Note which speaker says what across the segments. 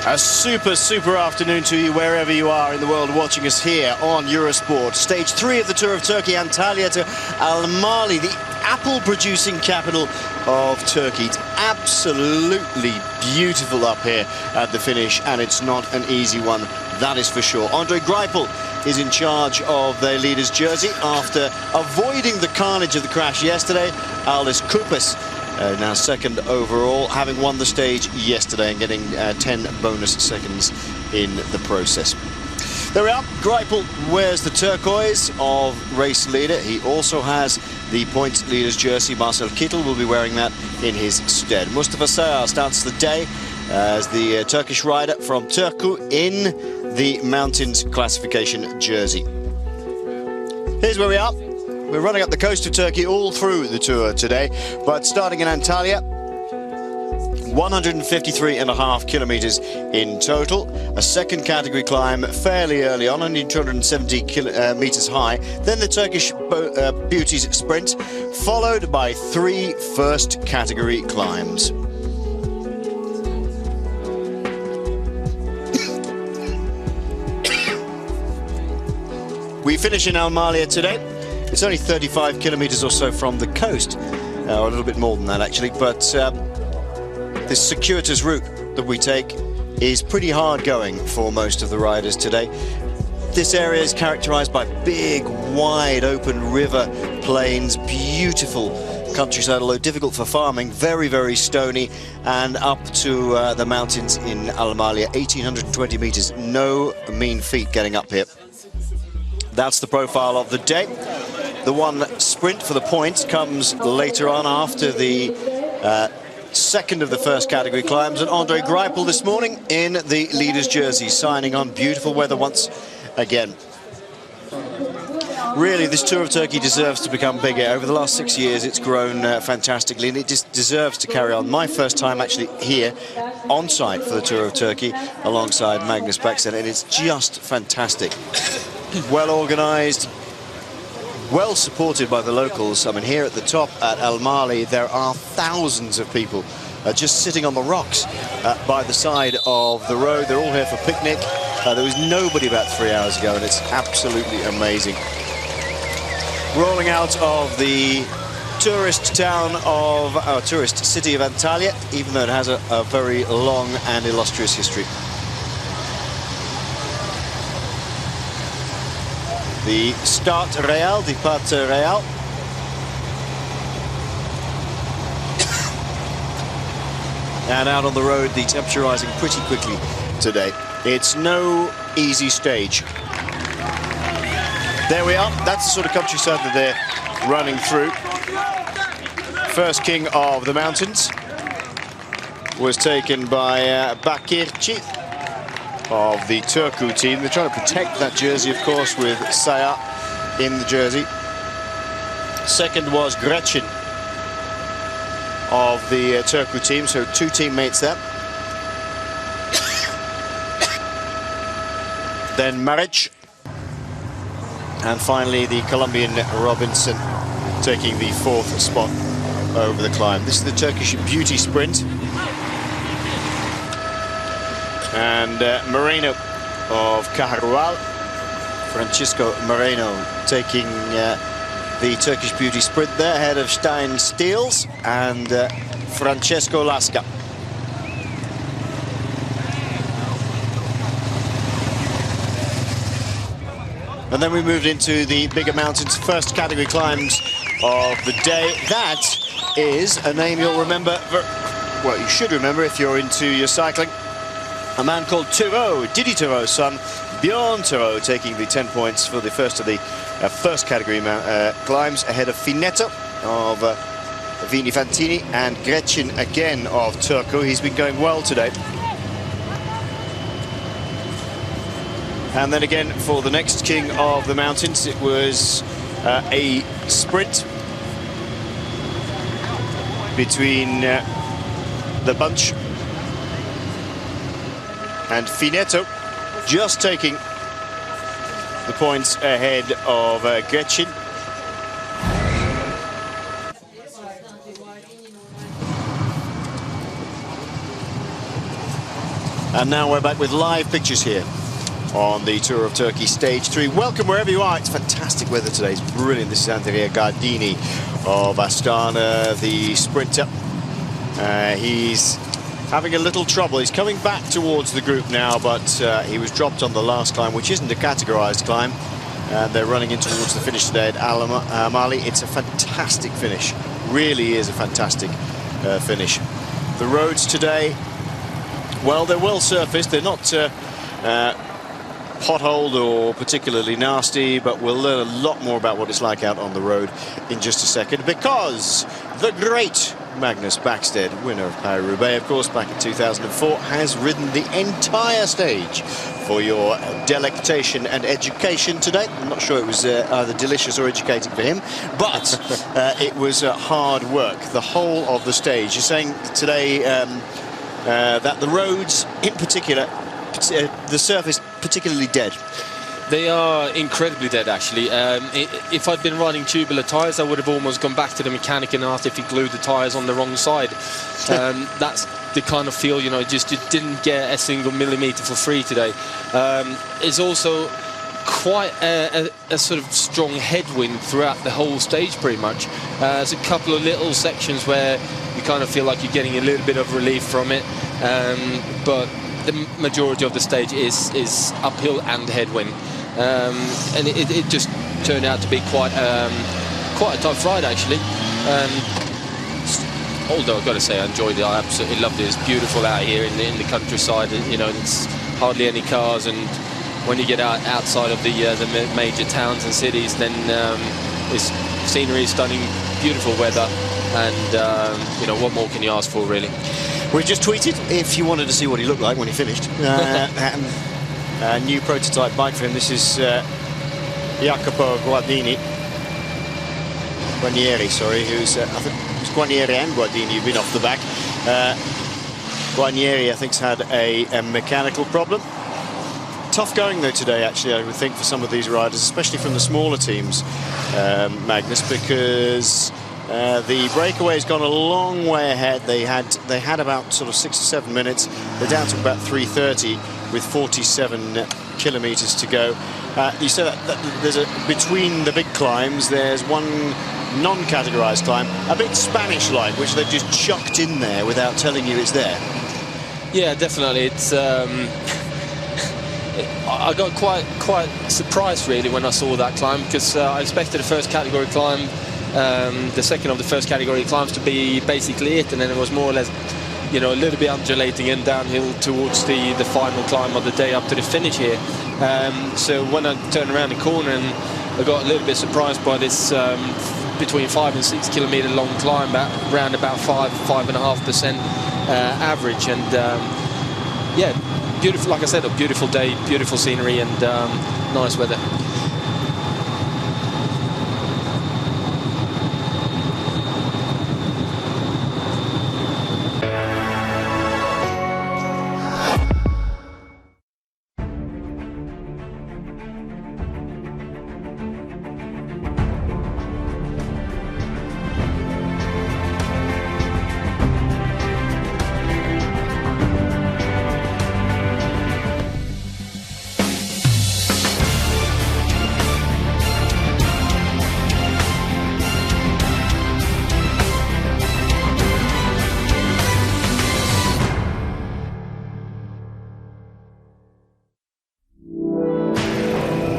Speaker 1: A super afternoon to you wherever you are in the world watching us here on Eurosport. Stage 3 of the Tour of Turkey, Antalya to Al-Mali, the apple-producing capital of Turkey. It's absolutely beautiful up here at the finish, and it's not an easy one, that is for sure. Andre Greipel is in charge of their leader's jersey after avoiding the carnage of the crash yesterday. Aldis Koopes, now second overall, having won the stage yesterday and getting 10 bonus seconds in the process. There we are. Greipel wears the turquoise of race leader. He also has the points leader's jersey. Marcel Kittel will be wearing that in his stead. Mustafa Sayar starts the day as the Turkish rider from Turku in the mountains classification jersey. Here's where we are. We're running up the coast of Turkey all through the tour today, but starting in Antalya, 153.5 kilometers in total. A second category climb fairly early on, only 270 meters high. Then the Turkish Beauties sprint, followed by 3 first category climbs. We finish in Al-Mali today. It's only 35 kilometers or so from the coast, or a little bit more than that actually, but this circuitous route that we take is pretty hard going for most of the riders today. This area is characterized by big, wide open river plains, beautiful countryside, although difficult for farming, very stony, and up to the mountains in Al-Mali, 1,820 meters, no mean feat getting up here. That's the profile of the day. The one sprint for the points comes later on after the second of the first category climbs, and Andre Greipel this morning in the leader's jersey, signing on. Beautiful weather once again. Really, this Tour of Turkey deserves to become bigger. Over the last 6 years, it's grown fantastically, and it just deserves to carry on. My first time actually here on site for the Tour of Turkey alongside Magnus Backstedt, and it's just fantastic. Well organized, well supported by the locals. I mean, here at the top at Al-Mali, there are thousands of people just sitting on the rocks by the side of the road. They're all here for picnic. There was nobody about 3 hours ago, and it's absolutely amazing. Rolling out of the tourist town of, tourist city of Antalya, even though it has a very long and illustrious history. The start real, depart real. And out on the road, the temperature rising pretty quickly today. It's no easy stage. There we are. That's the sort of countryside that they're running through. First king of the mountains was taken by Bakirci of the Turku team. They're trying to protect that jersey, of course, with Sayar in the jersey. Second was Gretchen of the Turku team, so 2 teammates there. Then Maric, and finally the Colombian Robinson taking the 4th spot over the climb. This is the Turkish Beauty Sprint. And Moreno of Cajarual, Francisco Moreno taking the Turkish Beauty Sprint there, ahead of Stein Steels and Francesco Lasca. And then we moved into the bigger mountains, first category climbs of the day. That is a name you'll remember, well, you should remember if you're into your cycling. A man called Thurow, Didi Thuro's son, Björn Thurow, taking the 10 points for the first of the first category climbs, ahead of Finetto of Vini Fantini and Gretchen again of Turku. He's been going well today. And then again for the next king of the mountains, it was a sprint between the bunch and Finetto, just taking the points ahead of Gretchen. And now we're back with live pictures here on the Tour of Turkey Stage 3. Welcome wherever you are. It's fantastic weather today. It's brilliant. This is Andrea Gardini of Astana, the sprinter. He's having a little trouble. He's coming back towards the group now, but he was dropped on the last climb, which isn't a categorized climb. And they're running in towards the finish today at Al Mali. It's a fantastic finish. Really is a fantastic finish. The roads today, well, they're well surfaced. They're not potholed or particularly nasty, but we'll learn a lot more about what it's like out on the road in just a second, because the great Magnus Backstedt, winner of Paris-Roubaix, of course, back in 2004, has ridden the entire stage for your delectation and education today. I'm not sure it was either delicious or educating for him, but it was hard work, the whole of the stage. You're saying today that the roads in particular, the surface particularly dead.
Speaker 2: They are incredibly dead, actually. If I'd been riding tubular tyres, I would have almost gone back to the mechanic and asked if he glued the tyres on the wrong side. That's the kind of feel, you know, just you didn't get a single millimetre for free today. It's also quite a sort of strong headwind throughout the whole stage, pretty much. There's a couple of little sections where you kind of feel like you're getting a little bit of relief from it, but the majority of the stage is uphill and headwind. And it just turned out to be quite a tough ride, actually. Although I've got to say, I enjoyed it. I absolutely loved it. It's beautiful out here in the countryside. You know, it's hardly any cars, and when you get outside of the major towns and cities, then it's scenery is stunning, beautiful weather, and you know, what more can you ask for, really?
Speaker 1: We just tweeted if you wanted to see what he looked like when he finished. A new prototype bike for him. This is Jacopo Guarnieri, sorry, who's I think it's Guarnieri and Guardini who've been off the back. Guarnieri, I think, has had a mechanical problem. Tough going though today, actually, I would think, for some of these riders, especially from the smaller teams, Magnus, because the breakaway's gone a long way ahead. They had about sort of 6 or 7 minutes. They're down to about 3:30 with 47 kilometers to go. You said that there's between the big climbs, there's one non-categorized climb, a bit Spanish-like, which they've just chucked in there without telling you it's there.
Speaker 2: Yeah, definitely. It's I got quite surprised, really, when I saw that climb, because I expected the first category climb, the second of the first category climbs, to be basically it, and then it was more or less, you know, a little bit undulating and downhill towards the final climb of the day up to the finish here. So when I turned around the corner, and I got a little bit surprised by this between 5 and 6 kilometer long climb, around about 5.5% average, and yeah, beautiful. Like I said, a beautiful day, beautiful scenery, and nice weather.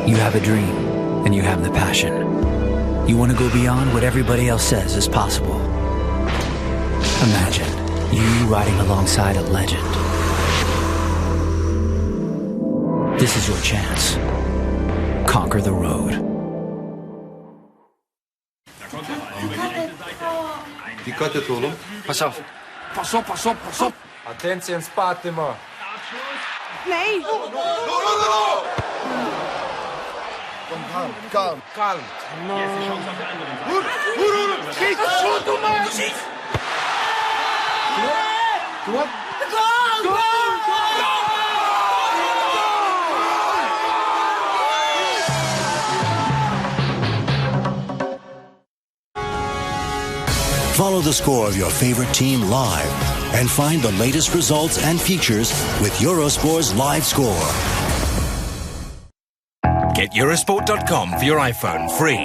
Speaker 3: You have a dream, and you have the passion. You want to go beyond what everybody else says is possible. Imagine you riding alongside a legend. This is your chance. Conquer the road.
Speaker 4: Dikkat et oğlum.
Speaker 5: Paso. Paso, paso, paso.
Speaker 4: Attentie în spate, mă.
Speaker 6: Nee.
Speaker 4: Nu! Calm.
Speaker 5: Schiet, shoot, man!
Speaker 4: What?
Speaker 7: Follow the score of your favorite team live and find the latest results and features with Eurosport's live score.
Speaker 8: Get Eurosport.com for your iPhone free.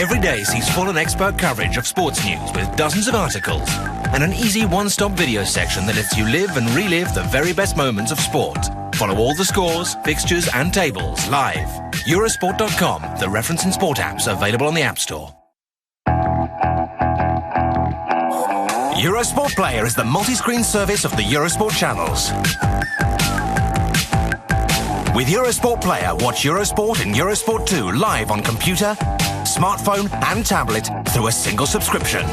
Speaker 8: Every day sees full and expert coverage of sports news with dozens of articles and an easy one-stop video section that lets you live and relive the very best moments of sport. Follow all the scores, fixtures and tables live. Eurosport.com, the reference and sport apps available on the App Store. Eurosport Player is the multi-screen service of the Eurosport channels. With Eurosport Player, watch Eurosport and Eurosport 2 live on computer, smartphone and tablet through a single subscription.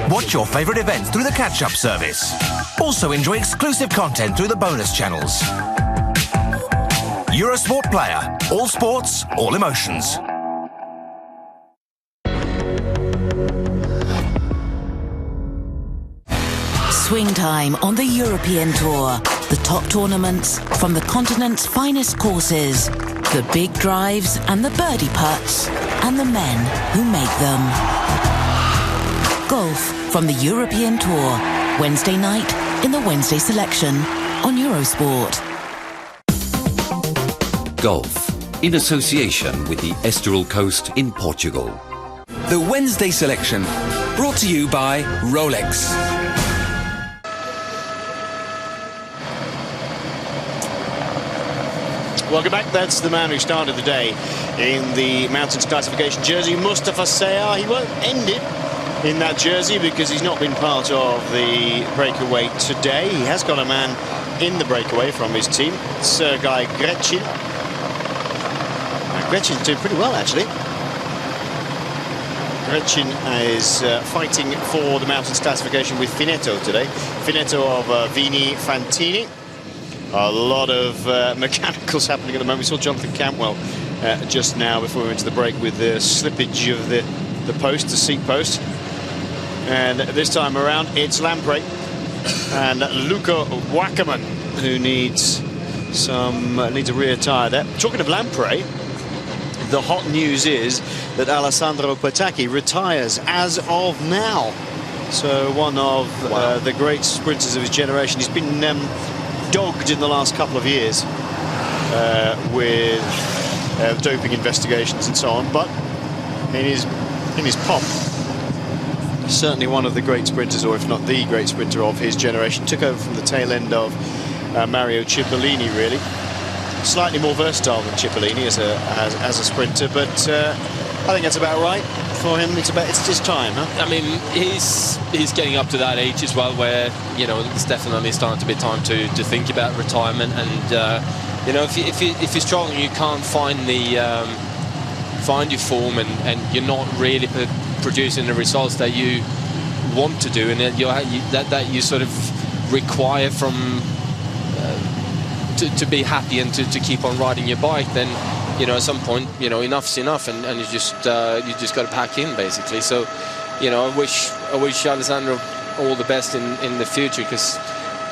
Speaker 8: Watch your favourite events through the catch-up service. Also enjoy exclusive content through the bonus channels. Eurosport Player. All sports, all emotions.
Speaker 9: Swing time on the European Tour. The top tournaments from the continent's finest courses. The big drives and the birdie putts. And the men who make them. Golf from the European Tour. Wednesday night in the Wednesday Selection on Eurosport.
Speaker 10: Golf, in association with the Estoril Coast in Portugal.
Speaker 11: The Wednesday Selection, brought to you by Rolex.
Speaker 1: Welcome back. That's the man who started the day in the Mountains classification jersey, Mustafa Sayar. He won't end it in that jersey because he's not been part of the breakaway today. He has got a man in the breakaway from his team, Sergei Grechin. Grechin's doing pretty well, actually. Grechin is fighting for the Mountains classification with Finetto today. Finetto of Vini Fantini. A lot of mechanicals happening at the moment. We saw Jonathan Cantwell just now before we went to the break with the slippage of the post, the seat post. And this time around, it's Lamprey and Luca Wackerman who needs a rear tyre there. Talking of Lamprey, the hot news is that Alessandro Petacchi retires as of now. So one of the great sprinters of his generation. He's been dogged in the last couple of years with doping investigations and so on, but in his pop, certainly one of the great sprinters, or if not the great sprinter of his generation. Took over from the tail end of Mario Cipollini, really. Slightly more versatile than Cipollini as a sprinter, but I think that's about right for him. It's just time, huh?
Speaker 2: I mean, he's getting up to that age as well, where it's definitely starting to be time to think about retirement. And if you're struggling, you can't find your form, and you're not really producing the results that you want to do, and that you sort of require from to be happy and to keep on riding your bike. Then at some point, enough's enough, and you just got to pack in, basically. So, I wish Alessandro all the best in the future, because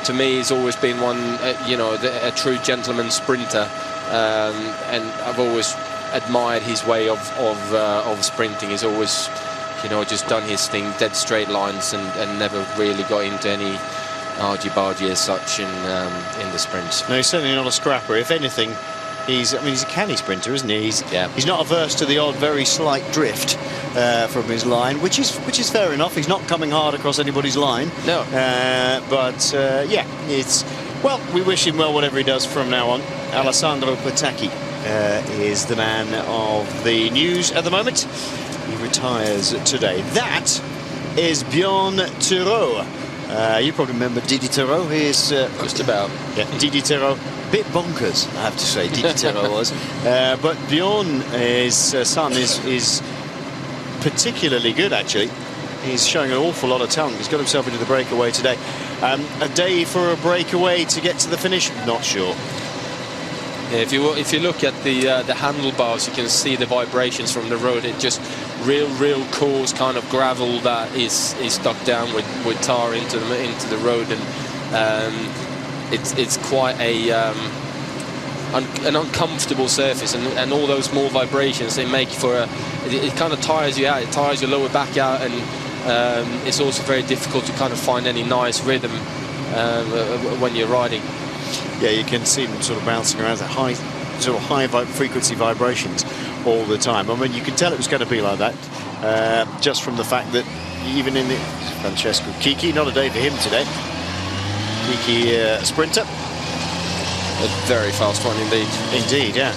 Speaker 2: to me he's always been one, a true gentleman sprinter, and I've always admired his way of sprinting. He's always, just done his thing, dead straight lines, and never really got into any argy-bargy as such in the sprints.
Speaker 1: No, he's certainly not a scrapper. If anything, he's a canny sprinter, isn't he? He's not averse to the odd, very slight drift from his line, which is fair enough. He's not coming hard across anybody's line.
Speaker 2: No.
Speaker 1: We wish him well whatever he does from now on. Alessandro Petacchi is the man of the news at the moment. He retires today. That is Bjorn Thureau. You probably remember Didi Thureau. He is
Speaker 2: just about.
Speaker 1: Yeah, Didi Thureau. Bit bonkers, I have to say, Didi Thureau was. But Bjorn, his son, is particularly good, actually. He's showing an awful lot of talent. He's got himself into the breakaway today. A day for a breakaway to get to the finish? Not sure.
Speaker 2: Yeah, if you look at the handlebars, you can see the vibrations from the road. It just real coarse kind of gravel that is stuck down with tar into the road, and it's quite an uncomfortable surface, and all those small vibrations, they make for it kind of tires you out. It tires your lower back out, and it's also very difficult to kind of find any nice rhythm when you're riding.
Speaker 1: Yeah, you can see them sort of bouncing around at high frequency vibrations all the time. I mean, you can tell it was going to be like that just from the fact that even in the Francesco Chicchi, not a day for him today. Chicchi, sprinter.
Speaker 2: A very fast one indeed.
Speaker 1: Indeed, yeah.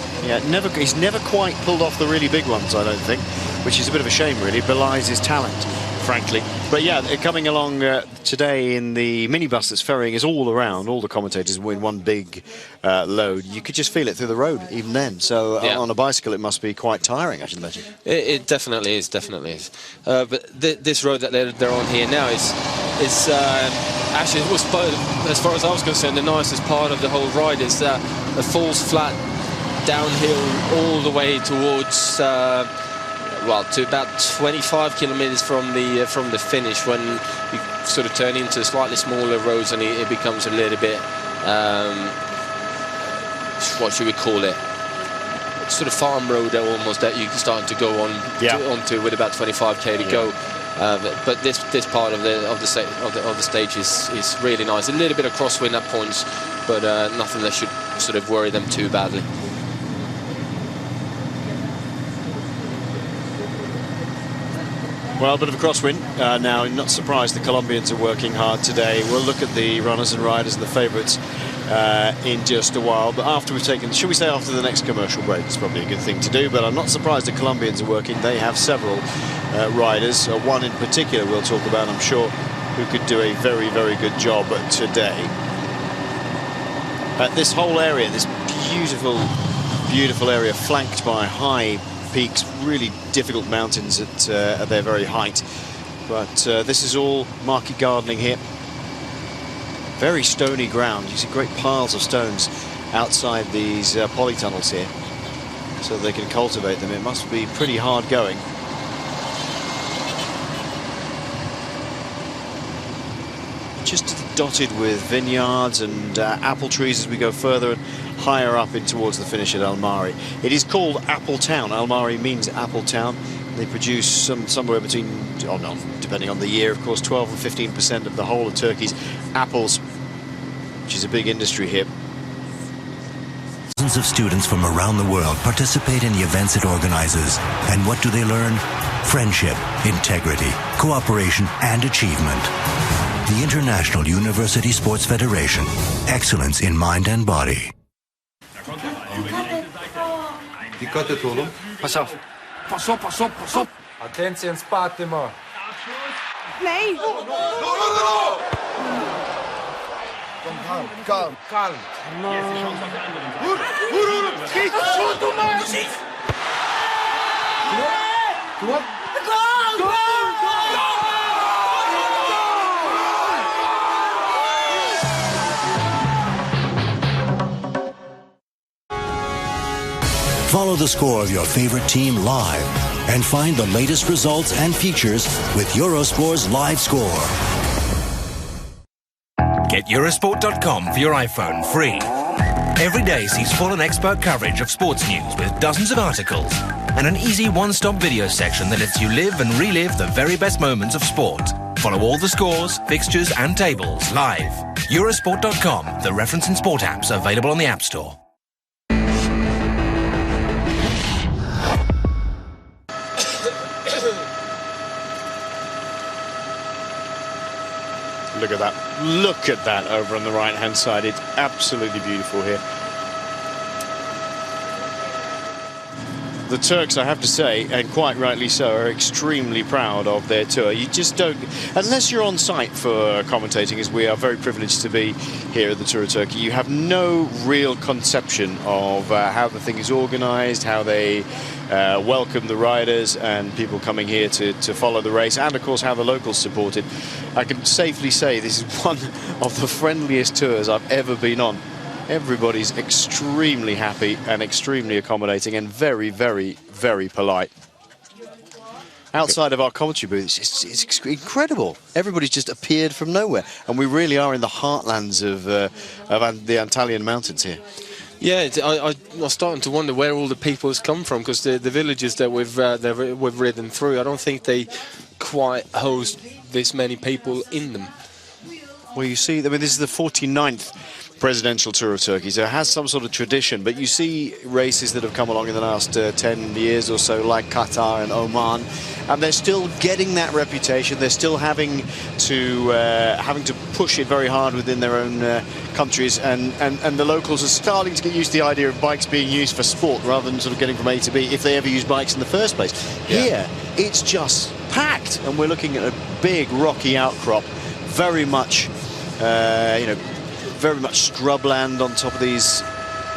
Speaker 1: He's never quite pulled off the really big ones, I don't think, which is a bit of a shame, really. Belies his talent, frankly. But yeah, coming along today in the minibus that's ferrying us all around, all the commentators in one big load. You could just feel it through the road even then. So on a bicycle, it must be quite tiring, I should imagine.
Speaker 2: It definitely is, but this road that they're on here now is actually, it was, as far as I was concerned, the nicest part of the whole ride. Is it falls flat downhill all the way towards well, to about 25 kilometers from the finish, when you sort of turn into slightly smaller roads, and it becomes a little bit what should we call it, sort of farm road almost, that you're starting to go onto with about 25k to go. But this part of the stage is really nice. A little bit of crosswind at points, but nothing that should sort of worry them too badly.
Speaker 1: Well, a bit of a crosswind. Now, not surprised the Colombians are working hard today. We'll look at the runners and riders and the favourites in just a while. But after we've taken, should we say after the next commercial break? It's probably a good thing to do. But I'm not surprised the Colombians are working. They have several riders. One in particular we'll talk about, I'm sure, who could do a very, very good job today. This whole area, this beautiful, beautiful area flanked by high peaks, really difficult mountains at their very height. But this is all market gardening here. Very stony ground. You see great piles of stones outside these polytunnels here, so they can cultivate them. It must be pretty hard going. Just dotted with vineyards and apple trees as we go further and higher up in towards the finish at Almari. It is called Apple Town. Almari means apple town. They produce somewhere between, depending on the year, of course, 12 and 15% of the whole of Turkey's apples, which is a big industry here.
Speaker 7: Thousands of students from around the world participate in the events it organizes. And what do they learn? Friendship, integrity, cooperation, and achievement. The International University Sports Federation. Excellence in mind and body.
Speaker 4: Dikkat et oğlum.
Speaker 5: Pass off. Pass op, pass op, pass op.
Speaker 4: Attention, Spatimo.
Speaker 6: Nee.
Speaker 4: Kalm.
Speaker 5: Kalm. Roer. Schiet. Schot hem maar. Schiet.
Speaker 4: Kom op.
Speaker 7: Follow the score of your favorite team live and find the latest results and features with Eurosport's Live Score.
Speaker 8: Get Eurosport.com for your iPhone free. Every day sees full and expert coverage of sports news with dozens of articles and an easy one-stop video section that lets you live and relive the very best moments of sport. Follow all the scores, fixtures and tables live. Eurosport.com, the reference and sport apps available on the App Store.
Speaker 1: Look at that. Look at that over on the right-hand side. It's absolutely beautiful here. The Turks, I have to say, and quite rightly so, are extremely proud of their tour. You just don't, unless you're on site for commentating, as we are very privileged to be here at the Tour of Turkey, you have no real conception of how the thing is organised, how they welcome the riders and people coming here to follow the race, and of course how the locals support it. I can safely say this is one of the friendliest tours I've ever been on. Everybody's extremely happy and extremely accommodating and very, very, very polite. Outside of our commentary booth, it's incredible. Everybody's just appeared from nowhere, and we really are in the heartlands of the Antalya Mountains here.
Speaker 2: Yeah, I was starting to wonder where all the people has come from, because the villages that we've ridden through, I don't think they quite host this many people in them.
Speaker 1: Well, you see, I mean, this is the 49th presidential tour of Turkey, so it has some sort of tradition, but you see races that have come along in the last 10 years or so, like Qatar and Oman, and they're still getting that reputation. They're still having to push it very hard within their own countries, and the locals are starting to get used to the idea of bikes being used for sport rather than sort of getting from A to B, if they ever use bikes in the first place. Yeah. Here, it's just packed, and we're looking at a big rocky outcrop, very much, you know, very much scrubland on top of these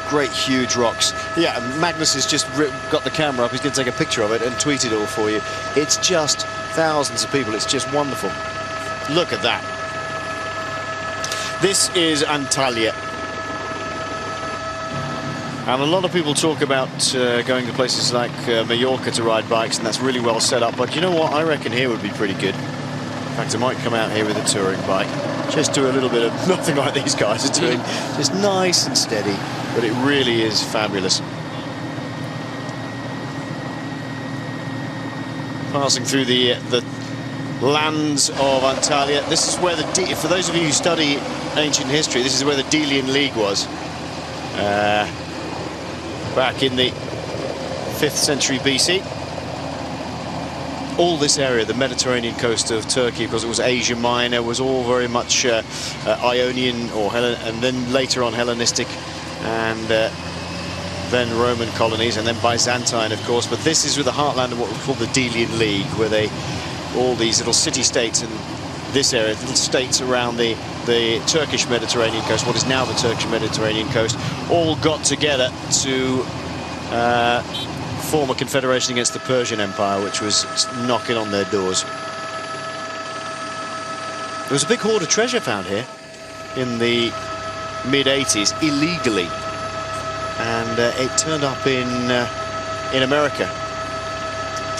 Speaker 1: great huge rocks. Yeah, Magnus has just got the camera up. He's going to take a picture of it and tweet it all for you. It's just thousands of people. It's just wonderful. Look at that. This is Antalya. And a lot of people talk about going to places like Mallorca to ride bikes, and that's really well set up. But you know what? I reckon here would be pretty good. In fact, I might come out here with a touring bike. Just do a little bit of nothing like these guys are doing. Just nice and steady, but it really is fabulous. Passing through the lands of Antalya. This is where for those of you who study ancient history, this is where the Delian League was. Back in the 5th century BC. All this area, the Mediterranean coast of Turkey, because it was Asia Minor, was all very much Ionian, and then later on Hellenistic, and then Roman colonies, and then Byzantine, of course. But this is with the heartland of what we call the Delian League, where all these little city-states in this area, little states around the Turkish Mediterranean coast, what is now the Turkish Mediterranean coast, all got together to form a confederation against the Persian Empire, which was knocking on their doors. There was a big hoard of treasure found here in the mid-80s illegally, and it turned up in America,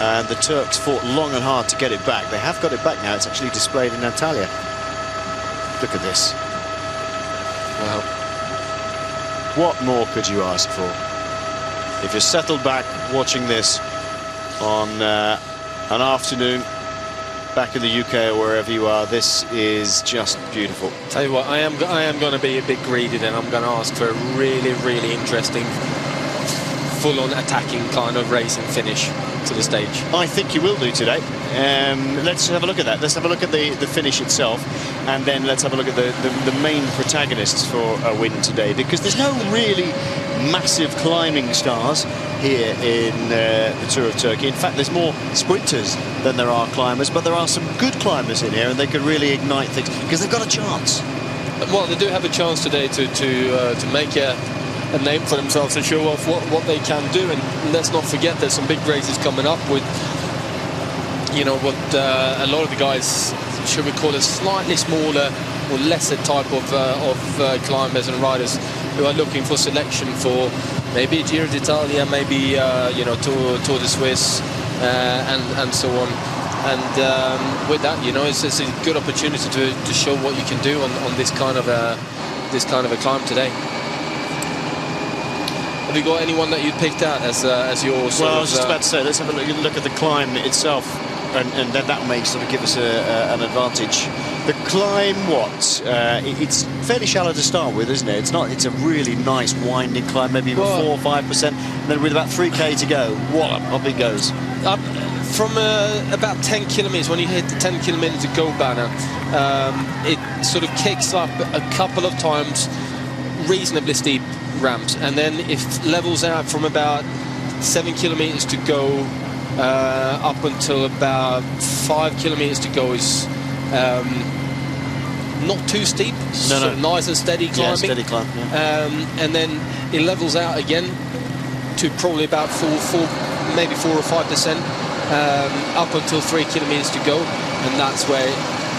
Speaker 1: and the Turks fought long and hard to get it back. They have got it back now. It's actually displayed in Antalya. Look at this. Well, what more could you ask for? If you're settled back watching this on an afternoon back in the UK or wherever you are, this is just beautiful.
Speaker 2: Tell you what, I am going to be a bit greedy then. I'm going to ask for a really, really interesting, full-on attacking kind of racing finish to the stage.
Speaker 1: I think you will do today. Let's have a look at that. Let's have a look at the finish itself, and then let's have a look at the main protagonists for a win today, because there's no really massive climbing stars here in the Tour of Turkey. In fact, there's more sprinters than there are climbers, but there are some good climbers in here, and they could really ignite things because they've got a chance.
Speaker 2: Well, they do have a chance today to make a name for themselves and show off what they can do. And let's not forget there's some big races coming up with, you know, what a lot of the guys, should we call it, slightly smaller or lesser type of climbers and riders who are looking for selection for maybe Giro d'Italia, maybe you know, Tour de Suisse, and so on. And with that, you know, it's a good opportunity to show what you can do on this kind of a climb today. Have you got anyone that you picked out as your sort
Speaker 1: Well, I was just about to say, let's have a look at the climb itself, and then that may sort of give us an advantage. The climb, it's fairly shallow to start with, isn't it? It's a really nice winding climb, maybe even 4 or 5%, and then with about 3k to go, up it goes.
Speaker 2: Up from about 10 kilometers, when you hit the 10 kilometers to go banner, it sort of kicks up a couple of times, reasonably steep ramps, and then it levels out from about 7 kilometers to go up until about 5 kilometers to go is not too steep, so nice and steady climbing.
Speaker 1: Yeah, steady climb, yeah.
Speaker 2: And then it levels out again to probably about 4, maybe 4 or 5%, up until 3 kilometers to go, and that's where,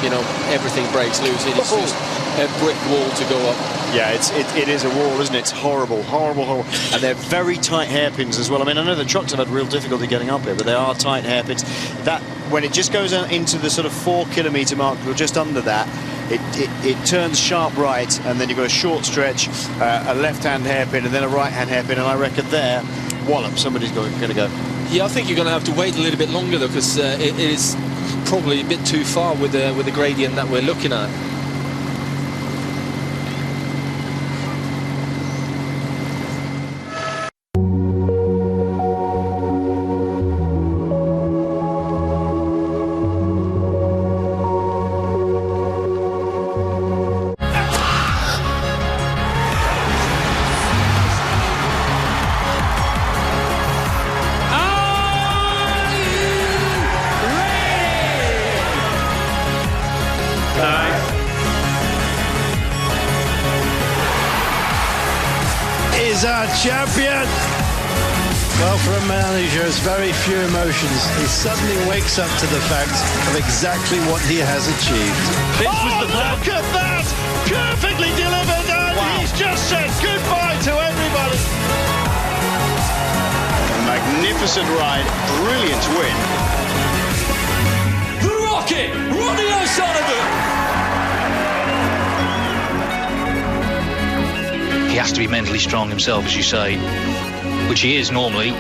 Speaker 2: you know, everything breaks loose. It is just a brick wall to go up.
Speaker 1: Yeah, it is a wall, isn't it? It's horrible, horrible, horrible. And they're very tight hairpins as well. I mean, I know the trucks have had real difficulty getting up here, but they are tight hairpins. That, when it just goes into the sort of 4 kilometre mark, or just under that, it turns sharp right, and then you've got a short stretch, a left-hand hairpin, and then a right-hand hairpin, and I reckon there, wallop, somebody's going to go.
Speaker 2: Yeah, I think you're going to have to wait a little bit longer, though, because it is probably a bit too far with the gradient that we're looking at.
Speaker 12: Is our champion. Well, for a man who shows very few emotions, he suddenly wakes up to the fact of exactly what he has achieved.
Speaker 5: Look at that! Perfectly delivered, and he's just said goodbye to everybody.
Speaker 1: A magnificent ride, brilliant win.
Speaker 5: The Rocket, Ronnie O'Sullivan.
Speaker 13: He has to be mentally strong himself, as you say, which he is normally.
Speaker 1: And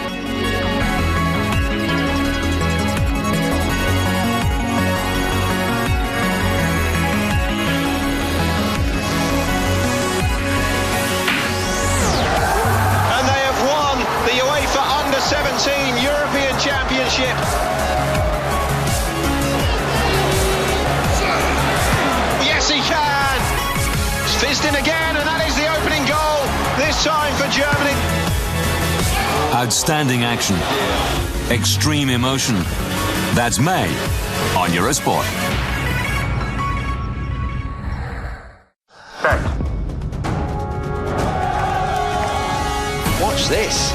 Speaker 1: they have won the UEFA Under-17 European Championship. Yes, he can. It's fizzed in again, and that is the opening goal, this time for Germany.
Speaker 14: Outstanding action. Extreme emotion. That's May on Eurosport.
Speaker 1: Watch this.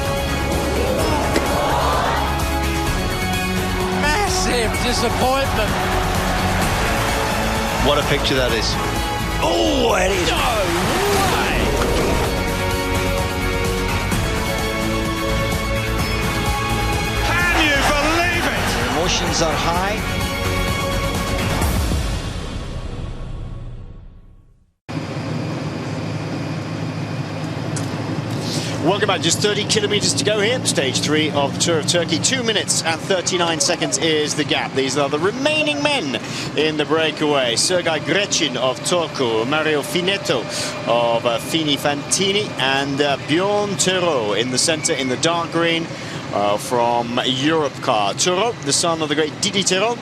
Speaker 12: Massive disappointment.
Speaker 1: What a picture that is. Oh, it is.
Speaker 5: Can you believe it?
Speaker 1: Emotions are high. Welcome back. Just 30 kilometres to go here. Stage 3 of the Tour of Turkey. 2 minutes and 39 seconds is the gap. These are the remaining men in the breakaway. Sergei Grecin of Turku, Mario Finetto of Fini Fantini, and Bjorn Tero in the centre in the dark green from Europcar. Tero, the son of the great Didi Tero.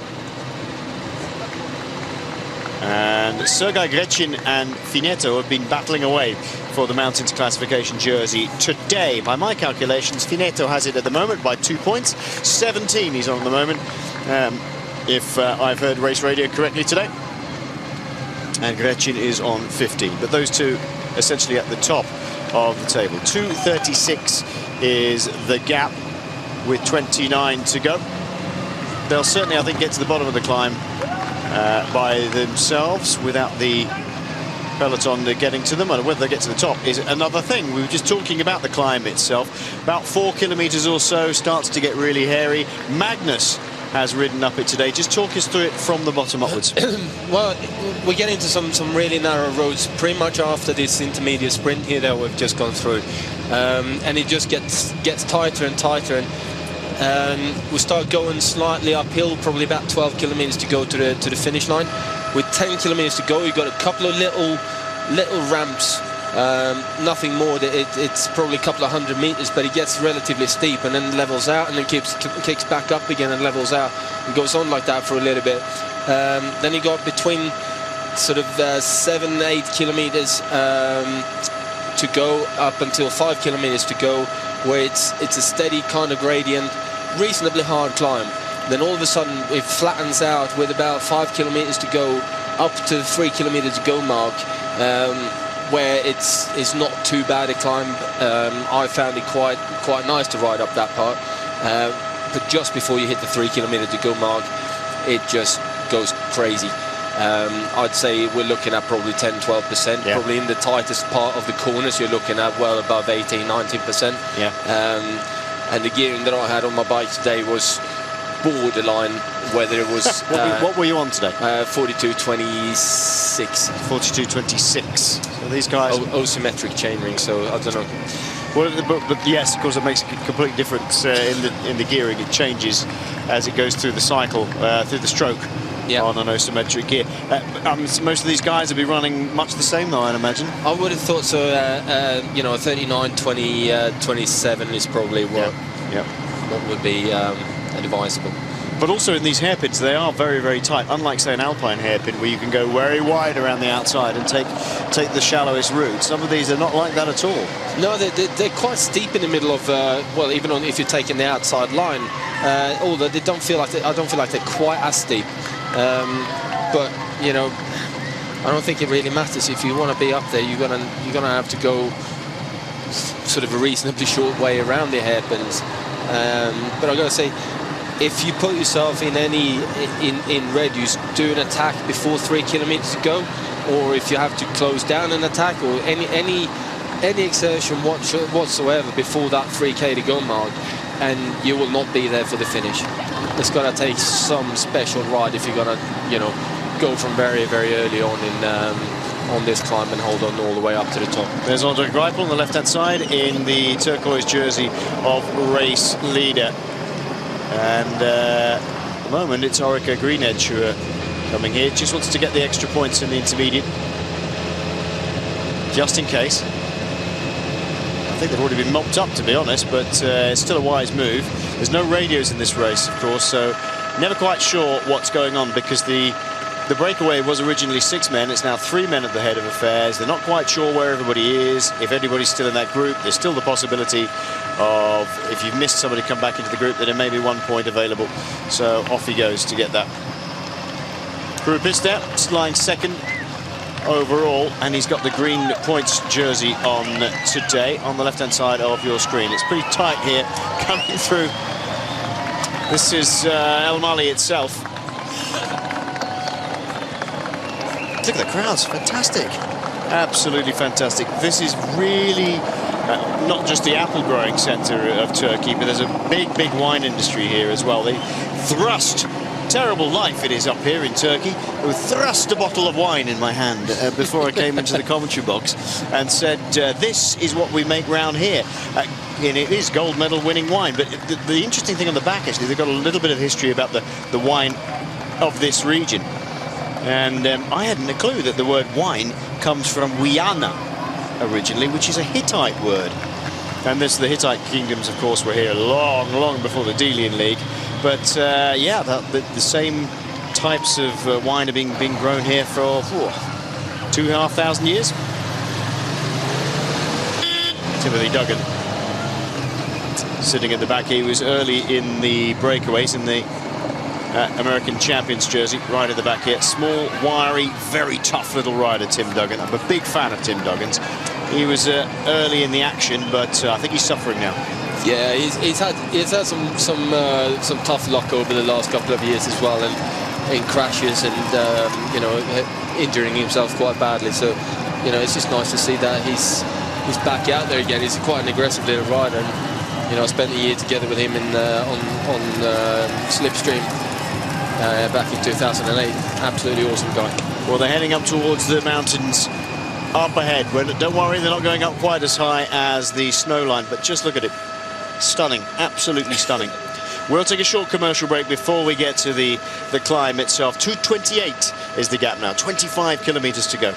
Speaker 1: And Sergei Grecin and Finetto have been battling away for the mountains classification jersey today. By my calculations, Finetto has it at the moment by 2 points. 17 he's on at the moment, if I've heard race radio correctly today. And Grecin is on 15. But those two essentially at the top of the table. 2:36 is the gap with 29 to go. They'll certainly, I think, get to the bottom of the climb by themselves without the peloton getting to them, and whether they get to the top is another thing. We were just talking about the climb itself. About 4 kilometres or so, starts to get really hairy. Magnus has ridden up it today. Just talk us through it from the bottom upwards.
Speaker 2: Well, we get into some really narrow roads pretty much after this intermediate sprint here that we've just gone through, and it just gets tighter and tighter, and we start going slightly uphill, probably about 12 kilometres to go to the finish line. With 10 kilometres to go, you've got a couple of little ramps, nothing more. It's probably a couple of 100 metres, but it gets relatively steep and then levels out and then kicks back up again and levels out. It goes on like that for a little bit. Then you got between sort of 7-8 kilometres to go, up until 5 kilometres to go, where it's a steady kind of gradient, reasonably hard climb. Then all of a sudden it flattens out with about 5 kilometres to go, up to the 3 kilometres to go mark, where it's not too bad a climb. I found it quite nice to ride up that part, but just before you hit the 3 kilometre to go mark, it just goes crazy. I'd say we're looking at probably 10-12%.
Speaker 1: Yeah.
Speaker 2: Probably in the tightest part of the corners, you're looking at well above 18-19%.
Speaker 1: Yeah.
Speaker 2: And the gearing that I had on my bike today was borderline, whether it was...
Speaker 1: what were you on today?
Speaker 2: 42.26.
Speaker 1: 42.26. So these guys...
Speaker 2: asymmetric chainring, so I don't know.
Speaker 1: Well, but yes, of course, it makes a complete difference in the gearing. It changes as it goes through the cycle, through the stroke. Yeah. On an asymmetric gear. Most of these guys will be running much the same, though, I'd imagine.
Speaker 2: I would have thought so. 39-20-27 is probably what would be advisable.
Speaker 1: But also in these hairpins, they are very, very tight. Unlike, say, an alpine hairpin, where you can go very wide around the outside and take the shallowest route. Some of these are not like that at all.
Speaker 2: No, they're quite steep in the middle of, well, even if you're taking the outside line. Although they don't feel like I don't feel like they're quite as steep. But you know, I don't think it really matters. If you want to be up there, you're gonna have to go sort of a reasonably short way around the hairpins. But I gotta say, if you put yourself in in reduce, do an attack before 3 kilometers to go, or if you have to close down an attack, or any exertion whatsoever before that 3K to go mark, and you will not be there for the finish. It's gonna take some special ride if you're gonna, you know, go from very, very early on on this climb and hold on all the way up to the top.
Speaker 1: There's Andre Greipel on the left-hand side in the turquoise jersey of race leader. And at the moment, it's Orica Greenedge who are coming here. Just wants to get the extra points in the intermediate, just in case. I think they've already been mopped up, to be honest, but it's still a wise move. There's no radios in this race, of course, so never quite sure what's going on, because the breakaway was originally 6 men. It's now 3 men at the head of affairs. They're not quite sure where everybody is. If anybody's still in that group, there's still the possibility of, if you've missed somebody come back into the group, then there may be 1 point available. So off he goes to get that. Krupista lying second overall, and he's got the green points jersey on today on the left-hand side of your screen. It's pretty tight here coming through. This is El Mali itself. Look at the crowds, fantastic. Absolutely fantastic. This is really not just the apple growing centre of Turkey, but there's a big, big wine industry here as well. They thrust, terrible life it is up here in Turkey, who thrust a bottle of wine in my hand before I came into the commentary box and said, this is what we make round here. And it is gold medal winning wine, but the interesting thing on the back, actually, they've got a little bit of history about the wine of this region. And I hadn't a clue that the word wine comes from Wiana originally, which is a Hittite word. And the Hittite kingdoms, of course, were here long, long before the Delian League. But yeah, the same types of wine are being grown here for 2,500 years. Timothy Duggan sitting at the back. He was early in the breakaways in the American Champions jersey, right at the back here. Small, wiry, very tough little rider, Tim Duggan. I'm a big fan of Tim Duggan's. He was early in the action, but I think he's suffering now.
Speaker 2: Yeah, he's had some tough luck over the last couple of years as well, and in crashes and you know, injuring himself quite badly. So you know, it's just nice to see that he's back out there again. He's quite an aggressive little rider, and you know, I spent a year together with him on Slipstream. Back in 2008, absolutely awesome guy.
Speaker 1: Well, they're heading up towards the mountains up ahead. Don't worry, they're not going up quite as high as the snow line, but just look at it. Stunning, absolutely stunning. We'll take a short commercial break before we get to the climb itself. 2:28 is the gap now, 25 kilometers to go.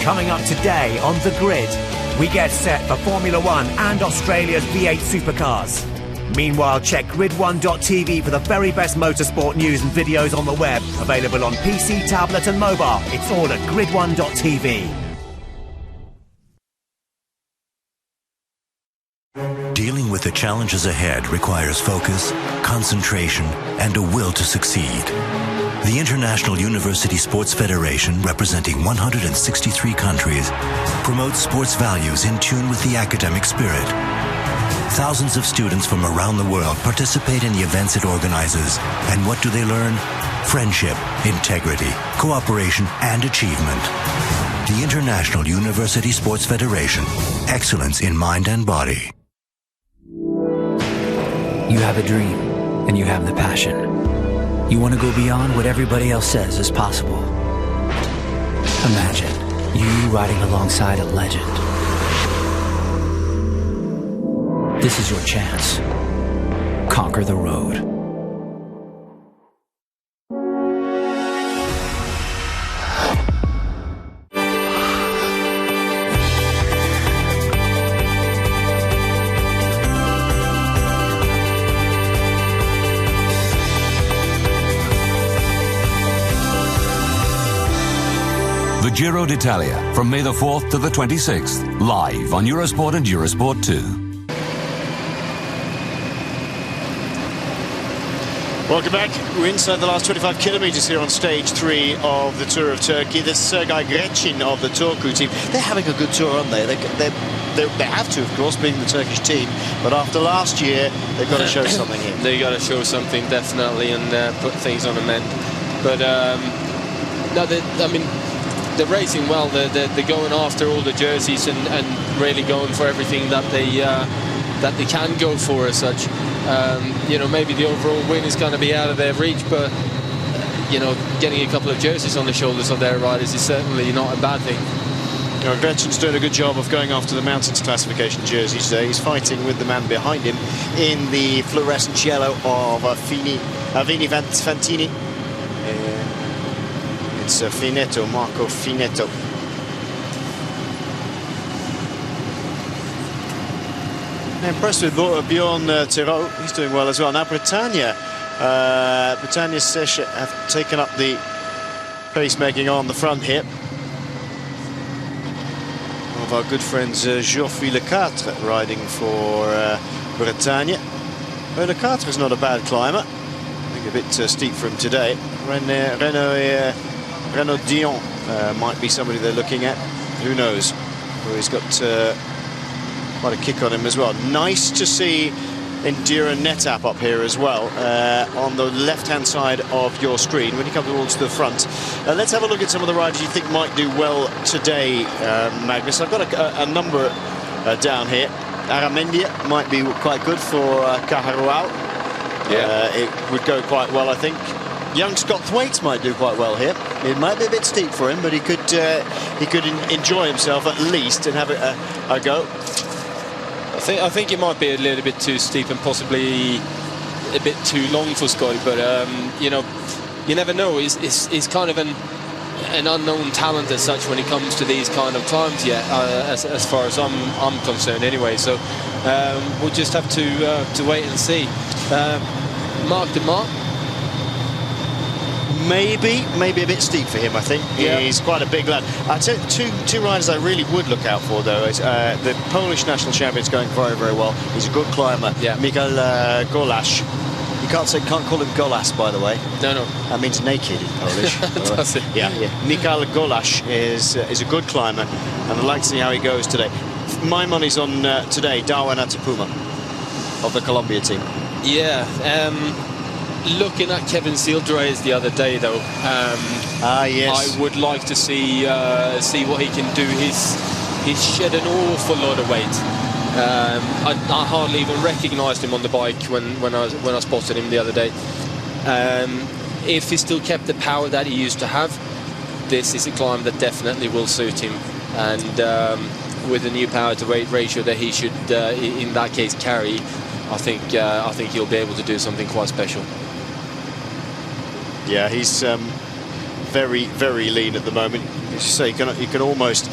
Speaker 15: Coming up today on The Grid, we get set for Formula One and Australia's V8 supercars. Meanwhile, check grid1.tv for the very best motorsport news and videos on the web. Available on PC, tablet and mobile. It's all at grid1.tv.
Speaker 7: Dealing with the challenges ahead requires focus, concentration, and a will to succeed. The International University Sports Federation, representing 163 countries, promotes sports values in tune with the academic spirit. Thousands of students from around the world participate in the events it organizes. And what do they learn? Friendship, integrity, cooperation, and achievement. The International University Sports Federation. Excellence in mind and body.
Speaker 3: You have a dream, and you have the passion. You want to go beyond what everybody else says is possible. Imagine you riding alongside a legend. This is your chance. Conquer the road.
Speaker 14: The Giro d'Italia from May the 4th to the 26th, live on Eurosport and Eurosport 2.
Speaker 1: Welcome back. We're inside the last 25 kilometres here on stage 3 of the Tour of Turkey. This is Sergei Grecin of the Turku team. They're having a good tour, aren't they? They have to, of course, being the Turkish team. But after last year, they've got to show something here.
Speaker 2: They've got to show something, definitely, and put things on a mend. But, no, I mean, they're racing well. They're going after all the jerseys and really going for everything that they can go for as such. You know, maybe the overall win is going to be out of their reach, but you know, getting a couple of jerseys on the shoulders of their riders is certainly not a bad thing.
Speaker 1: You know, Grecin's doing a good job of going after the mountains classification jerseys today. He's fighting with the man behind him in the fluorescent yellow of Vini Fantini. It's Finetto, Marco Finetto. Impressed with Bjorn Tiro. He's doing well as well. Now Britannia Sesche have taken up the pacemaking on the front here. One of our good friends Geoffrey Lecatre riding for Britannia. Well, Lecatre is not a bad climber. I think a bit steep for him today. Renaud Dion might be somebody they're looking at. Who knows? Well, he's got quite a kick on him as well. Nice to see Indira Netap up here as well, on the left-hand side of your screen when you come towards the front. Let's have a look at some of the riders you think might do well today, Magnus. I've got a number down here. Aramendia might be quite good for Caharual. Yeah. It would go quite well, I think. Young Scott Thwaites might do quite well here. It might be a bit steep for him, but he could enjoy himself at least and have a go.
Speaker 2: I think it might be a little bit too steep and possibly a bit too long for Scotty, but you know, you never know. He's kind of an unknown talent as such when it comes to these kind of climbs yet, as far as I'm concerned anyway. So we'll just have to wait and see. Marc de Marc.
Speaker 1: Maybe a bit steep for him, I think. Yeah. He's quite a big lad. I'd say two riders I really would look out for, though, is the Polish national champion's going very, very well. He's a good climber. Yeah. Miguel Golasz. You can't call him Golas, by the way.
Speaker 2: No.
Speaker 1: That means naked in Polish.
Speaker 2: Does it?
Speaker 1: Yeah. Miguel Golasz is a good climber, and I'd like to see how he goes today. My money's on today, Darwan Atapuma of the Colombia team.
Speaker 2: Yeah. Looking at Kevin Seeldraes the other day, though,
Speaker 1: yes.
Speaker 2: I would like to see what he can do. He's shed an awful lot of weight. I hardly even recognised him on the bike when I spotted him the other day. If he still kept the power that he used to have, this is a climb that definitely will suit him. And with the new power to weight ratio that he should, in that case, carry, I think he'll be able to do something quite special.
Speaker 1: Yeah, he's very, very lean at the moment. As you say, you can almost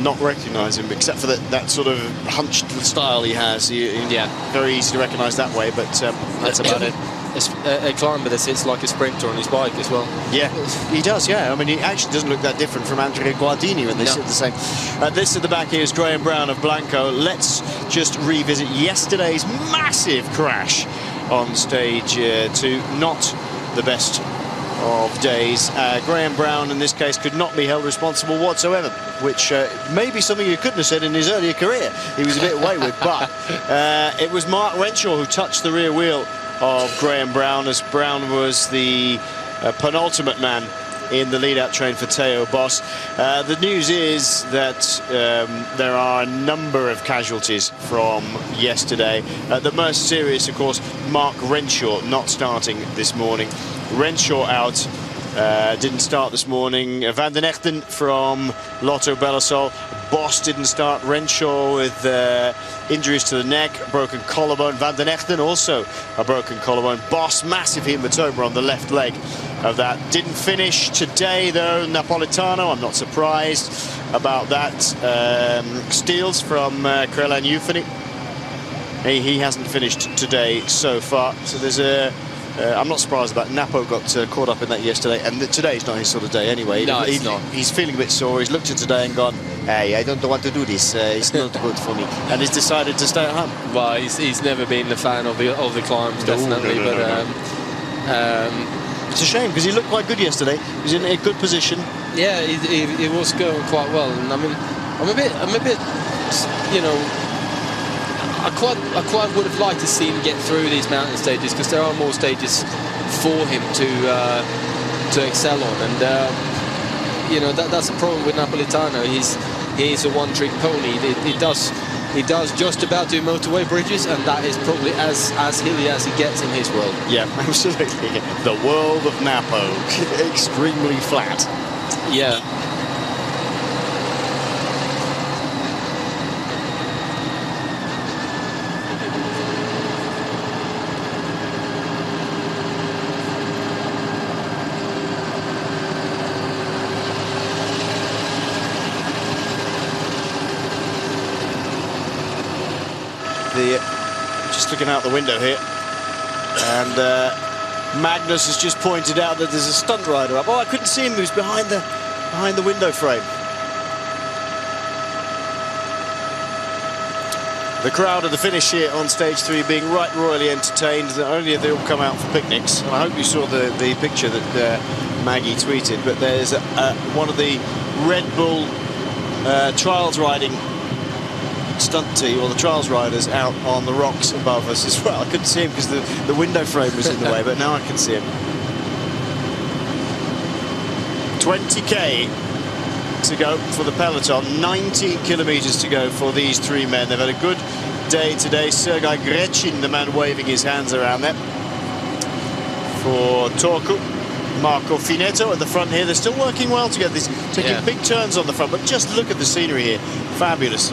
Speaker 1: not recognise him, except for that sort of hunched style he has. Very easy to recognise that way, but that's about it.
Speaker 2: A climber that sits like a sprinter on his bike as well.
Speaker 1: Yeah, he does, yeah. I mean, he actually doesn't look that different from Andrea Guardini when they sit the same. This at the back here is Graham Brown of Blanco. Let's just revisit yesterday's massive crash on stage 2. Not the best of days. Graham Brown, in this case, could not be held responsible whatsoever, which may be something you couldn't have said in his earlier career. He was a bit wayward, but it was Mark Renshaw who touched the rear wheel of Graham Brown, as Brown was the penultimate man in the lead-out train for Theo Bos. The news is that there are a number of casualties from yesterday. The most serious, of course, Mark Renshaw not starting this morning. Renshaw out, didn't start this morning. Van den Echten from Lotto Belisol. Bos didn't start. Renshaw with injuries to the neck, broken collarbone. Van den Echten also a broken collarbone. Bos, massive hematoma on the left leg of that. Didn't finish today though. Napolitano, I'm not surprised about that. Steels from Crelan Eufany. He hasn't finished today so far. So there's a... I'm not surprised about Napo got caught up in that yesterday, and today's not his sort of day anyway.
Speaker 2: No, it's not.
Speaker 1: He's feeling a bit sore. He's looked at today and gone, hey, I don't want to do this. It's not good for me. And he's decided to stay at home.
Speaker 2: Well, he's never been a fan of the climbs, definitely.
Speaker 1: It's a shame because he looked quite good yesterday. He was in a good position.
Speaker 2: Yeah, he was going quite well. And I mean, I'm a bit, you know. I quite would have liked to see him get through these mountain stages, because there are more stages for him to excel on, and you know that's a problem with Napolitano. He's a one-trick pony. He does just about do motorway bridges, and that is probably as hilly as he gets in his world.
Speaker 1: Yeah, absolutely. The world of Napo, extremely flat.
Speaker 2: Yeah.
Speaker 1: Just looking out the window here, and Magnus has just pointed out that there's a stunt rider up. Oh, I couldn't see him. He was behind the window frame. The crowd at the finish here on stage 3 being right royally entertained. Only they all come out for picnics. And I hope you saw the picture that Maggie tweeted. But there's one of the Red Bull trials riding stunt team, or the trials riders, out on the rocks above us as well. I couldn't see him because the window frame was in the way, but now I can see him. 20k to go for the peloton, 19 kilometers to go for these three men. They've had a good day today. Sergei Grechin, the man waving his hands around there. For Turku, Marco Finetto at the front here. They're still working well together. They're taking big turns on the front, but just look at the scenery here. Fabulous.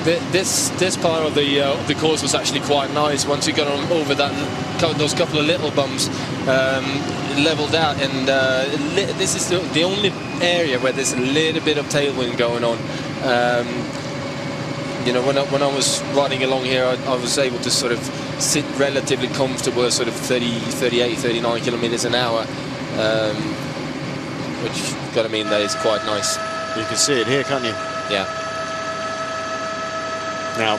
Speaker 2: This part of the course was actually quite nice. Once you got on over those couple of little bumps, leveled out, and this is the only area where there's a little bit of tailwind going on. You know, when I was riding along here, I was able to sort of sit relatively comfortable at sort of 30, 38, 39 kilometers an hour, which got to mean that is quite nice.
Speaker 1: You can see it here, can't you?
Speaker 2: Yeah.
Speaker 1: Now,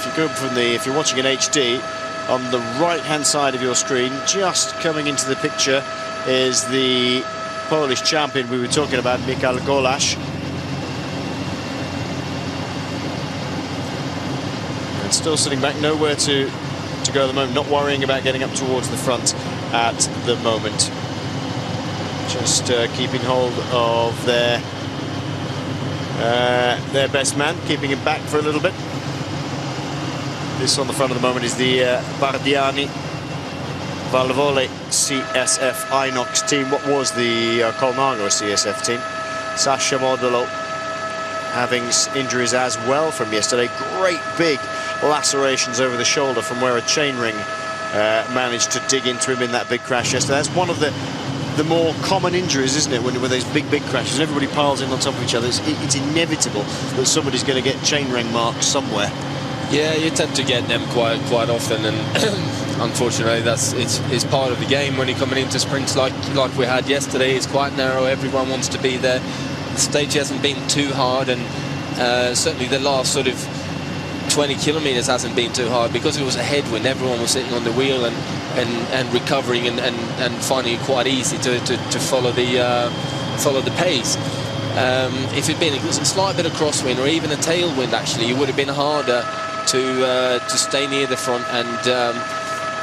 Speaker 1: if you're watching in HD, on the right-hand side of your screen, just coming into the picture, is the Polish champion we were talking about, Michał Golasz. And still sitting back, nowhere to go at the moment, not worrying about getting up towards the front at the moment. Just keeping hold of their best man, keeping him back for a little bit. This on the front at the moment is the Bardiani Valvole CSF Inox team. What was the Colnago CSF team? Sasha Modolo having injuries as well from yesterday. Great big lacerations over the shoulder from where a chainring managed to dig into him in that big crash yesterday. That's one of the the more common injuries, isn't it, when there's big crashes and everybody piles in on top of each other. It's inevitable that somebody's going to get chainring marks somewhere.
Speaker 2: Yeah, you tend to get them quite often, and unfortunately it's part of the game when you're coming into sprints like we had yesterday. It's quite narrow, everyone wants to be there. The stage hasn't been too hard, and certainly the last sort of 20 kilometers hasn't been too hard because it was a headwind. Everyone was sitting on the wheel and recovering and finding it quite easy to follow the pace. If it'd been a slight bit of crosswind or even a tailwind, actually, it would have been harder to stay near the front, and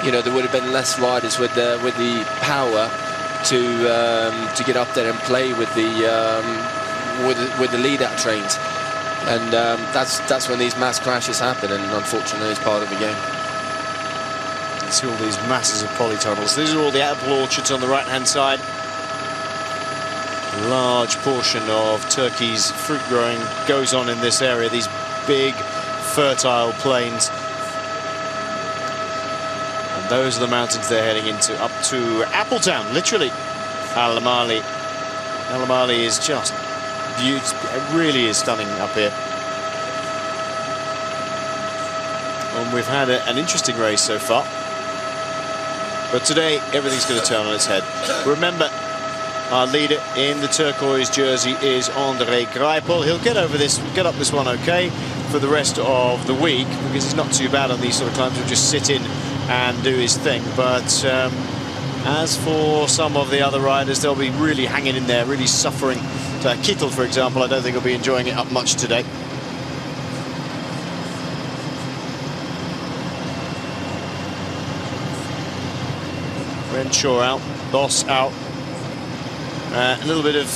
Speaker 2: you know, there would have been less riders with the power to get up there and play with the lead-out trains, and that's when these mass crashes happen, and unfortunately it's part of the game.
Speaker 1: See all these masses of polytunnels. These are all the apple orchards on the right-hand side. A large portion of Turkey's fruit growing goes on in this area, these big fertile plains. And those are the mountains they're heading into, up to Appletown, literally. Al Mali. Al Mali is just beautiful. It really is stunning up here. And we've had an interesting race so far. But today, everything's going to turn on its head. Remember, our leader in the turquoise jersey is André Greipel. He'll get up this one okay for the rest of the week, because he's not too bad on these sort of climbs. He'll just sit in and do his thing. But as for some of the other riders, they'll be really hanging in there, really suffering. Kittel, for example, I don't think he'll be enjoying it up much today. Renshaw out, Boss out. A little bit of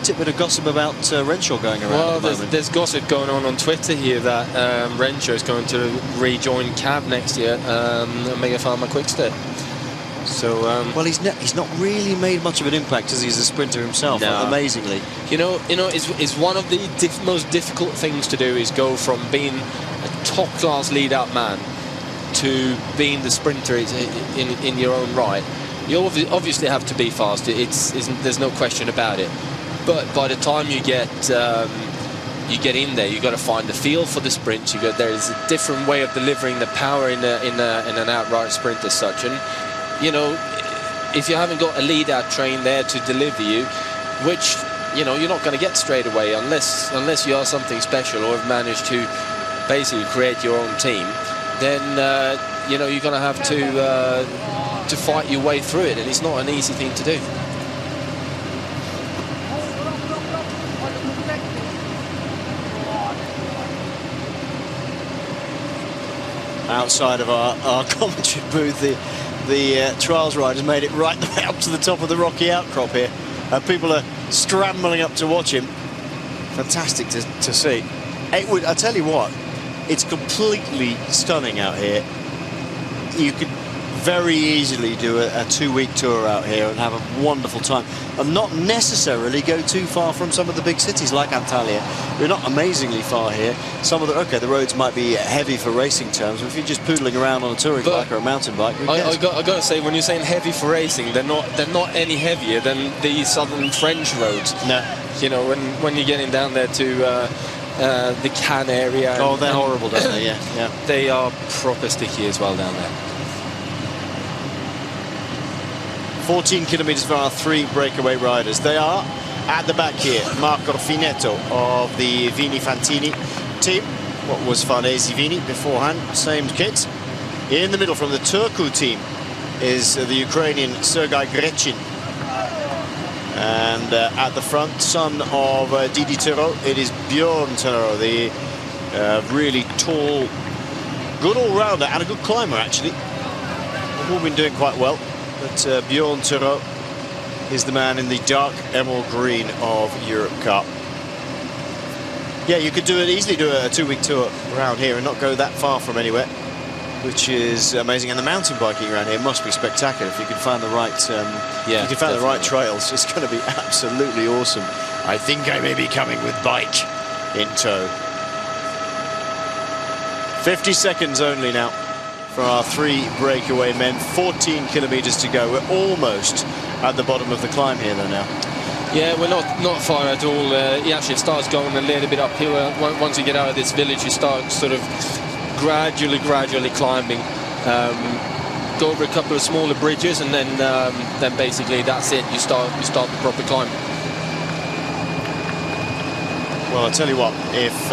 Speaker 1: tidbit of gossip about Renshaw going around.
Speaker 2: Well,
Speaker 1: at the moment.
Speaker 2: there's gossip going on Twitter here that Renshaw is going to rejoin CAV next year, Omega Pharma Quickstep. So
Speaker 1: well, he's not really made much of an impact as he's a sprinter himself.
Speaker 2: No.
Speaker 1: Amazingly,
Speaker 2: you know, it's one of the most difficult things to do, is go from being a top-class lead-out man to being the sprinter in your own right. You obviously have to be fast. There's no question about it. But by the time you get in there, you've got to find the feel for the sprint. There is a different way of delivering the power in an outright sprint as such. And you know, if you haven't got a lead-out train there to deliver you, which you know you're not going to get straight away unless you are something special or have managed to basically create your own team, then you know you're going to have to fight your way through it, and it's not an easy thing to do.
Speaker 1: Outside of our commentary booth, the trials riders made it right up to the top of the rocky outcrop here. People are scrambling up to watch him. Fantastic to see. I tell you what, it's completely stunning out here. You could very easily do a 2-week tour out here and have a wonderful time, and not necessarily go too far from some of the big cities like Antalya. We're not amazingly far here. Some of the roads might be heavy for racing terms, but if you're just poodling around on a touring bike or a mountain bike,
Speaker 2: I got to say, when you're saying heavy for racing, they're not any heavier than the southern French roads.
Speaker 1: No,
Speaker 2: you know, when you're getting down there to the Cannes area.
Speaker 1: Oh, they're horrible down there. Yeah.
Speaker 2: They are proper sticky as well down there.
Speaker 1: 14 kilometers for our 3 breakaway riders. They are at the back here. Marco Finetto of the Vini Fantini team. What was Farnese Vini beforehand, same kit. In the middle from the Turku team is the Ukrainian Sergei Grechin. And at the front, son of Didi Thurot, it is Bjorn Thurot, the really tall, good all-rounder and a good climber, actually. They've all been doing quite well. But Bjorn Thurot is the man in the dark emerald green of Europe Cup. Yeah, you could easily do a 2-week tour around here and not go that far from anywhere, which is amazing. And the mountain biking around here must be spectacular if you can find the right if you can find the right trails. It's going to be absolutely awesome. I think I may be coming with bike in tow. 50 seconds only now for our 3 breakaway men. 14 kilometres to go. We're almost at the bottom of the climb here, though, now.
Speaker 2: Yeah, we're not far at all. He actually starts going a little bit uphill. Once you get out of this village, you start sort of gradually climbing. Go over a couple of smaller bridges, and then basically that's it. You start the proper climb.
Speaker 1: Well, I'll tell you what, if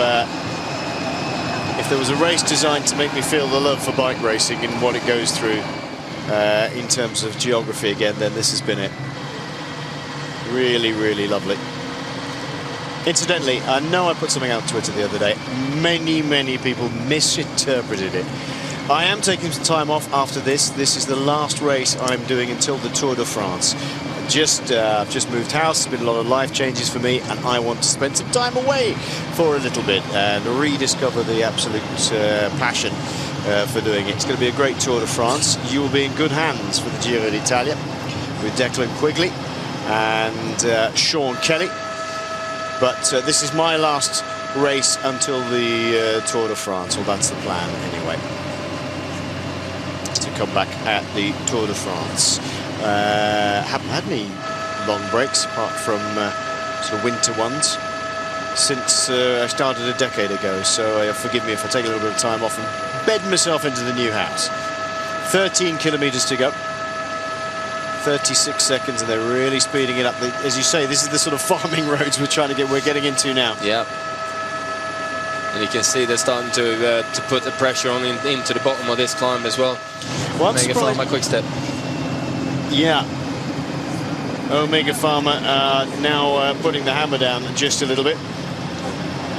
Speaker 1: there was a race designed to make me feel the love for bike racing and what it goes through in terms of geography again, then this has been it. Really, really lovely. Incidentally, I know I put something out on Twitter the other day. Many people misinterpreted it. I am taking some time off after this. This is the last race I'm doing until the Tour de France. I've just moved house. There's been a lot of life changes for me, and I want to spend some time away for a little bit and rediscover the absolute passion for doing it. It's going to be a great Tour de France. You will be in good hands for the Giro d'Italia with Declan Quigley and Sean Kelly. But this is my last race until the Tour de France. Well, that's the plan anyway, to come back at the Tour de France. Haven't had any long breaks apart from sort of winter ones since I started a decade ago, so forgive me if I take a little bit of time off and bed myself into the new house. 13 kilometres to go. 36 seconds, and they're really speeding it up. As you say, this is the sort of farming roads we're getting into now.
Speaker 2: Yeah. And you can see they're starting to put the pressure on into the bottom of this climb as well. Omega Pharma Quick Step.
Speaker 1: Yeah. Omega Pharma now putting the hammer down just a little bit.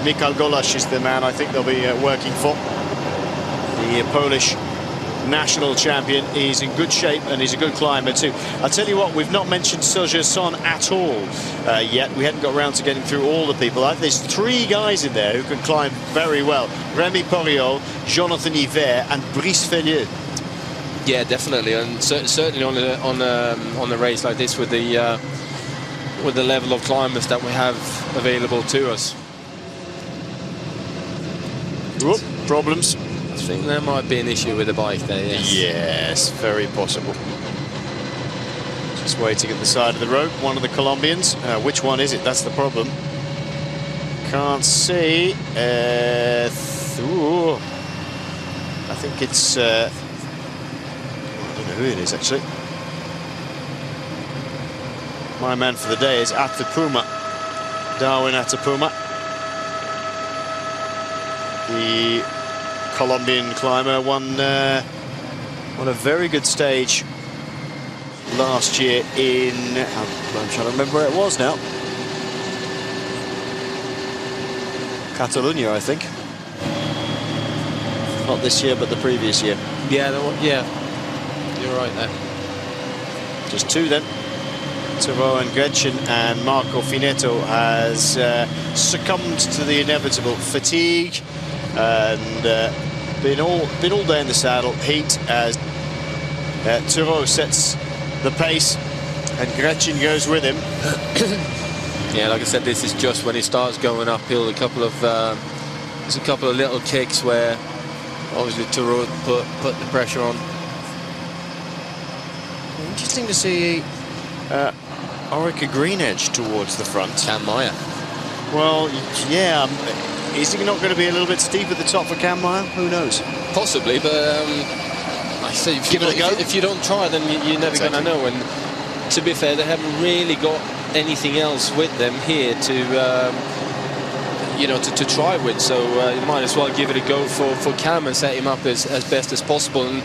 Speaker 1: Michał Golasz is the man I think they'll be working for. The Polish national champion. He's in good shape and he's a good climber too. I'll tell you what, we've not mentioned Sergio Son at all yet. We hadn't got around to getting through all the people. There's 3 guys in there who can climb very well. Rémi Poriol, Jonathan Hiver and Brice Fellieux.
Speaker 2: Yeah, definitely, and certainly on a race like this with the level of climbers that we have available to us.
Speaker 1: Whoop, problems.
Speaker 2: I think there might be an issue with the bike there, yes.
Speaker 1: Yes, very possible. Just waiting at the side of the road, one of the Colombians. Which one is it? That's the problem. Can't see. I think it's... I don't know who it is, actually. My man for the day is Atapuma. Darwin Atapuma. The Colombian climber won a very good stage last year in... I'm trying to remember where it was now. Catalonia, I think. Not this year, but the previous year.
Speaker 2: Yeah, you're right there.
Speaker 1: Just 2 then. Tyrrell and Gretchen, and Marco Finetto has succumbed to the inevitable fatigue and been all day in the saddle. Heat as Tyrrell sets the pace and Gretchen goes with him.
Speaker 2: Yeah, like I said, this is just when he starts going uphill. There's a couple of little kicks where obviously Tyrrell put the pressure on.
Speaker 1: Interesting to see Orica Greenedge towards the front.
Speaker 2: Cam Meyer.
Speaker 1: Well, yeah. Is it not going to be a little bit steep at the top for Cam Meyer? Who knows?
Speaker 2: Possibly, but I say
Speaker 1: give it a go.
Speaker 2: If you don't try, then you're never going to know. And to be fair, they haven't really got anything else with them here to to try with. So you might as well give it a go for Cam and set him up as best as possible, and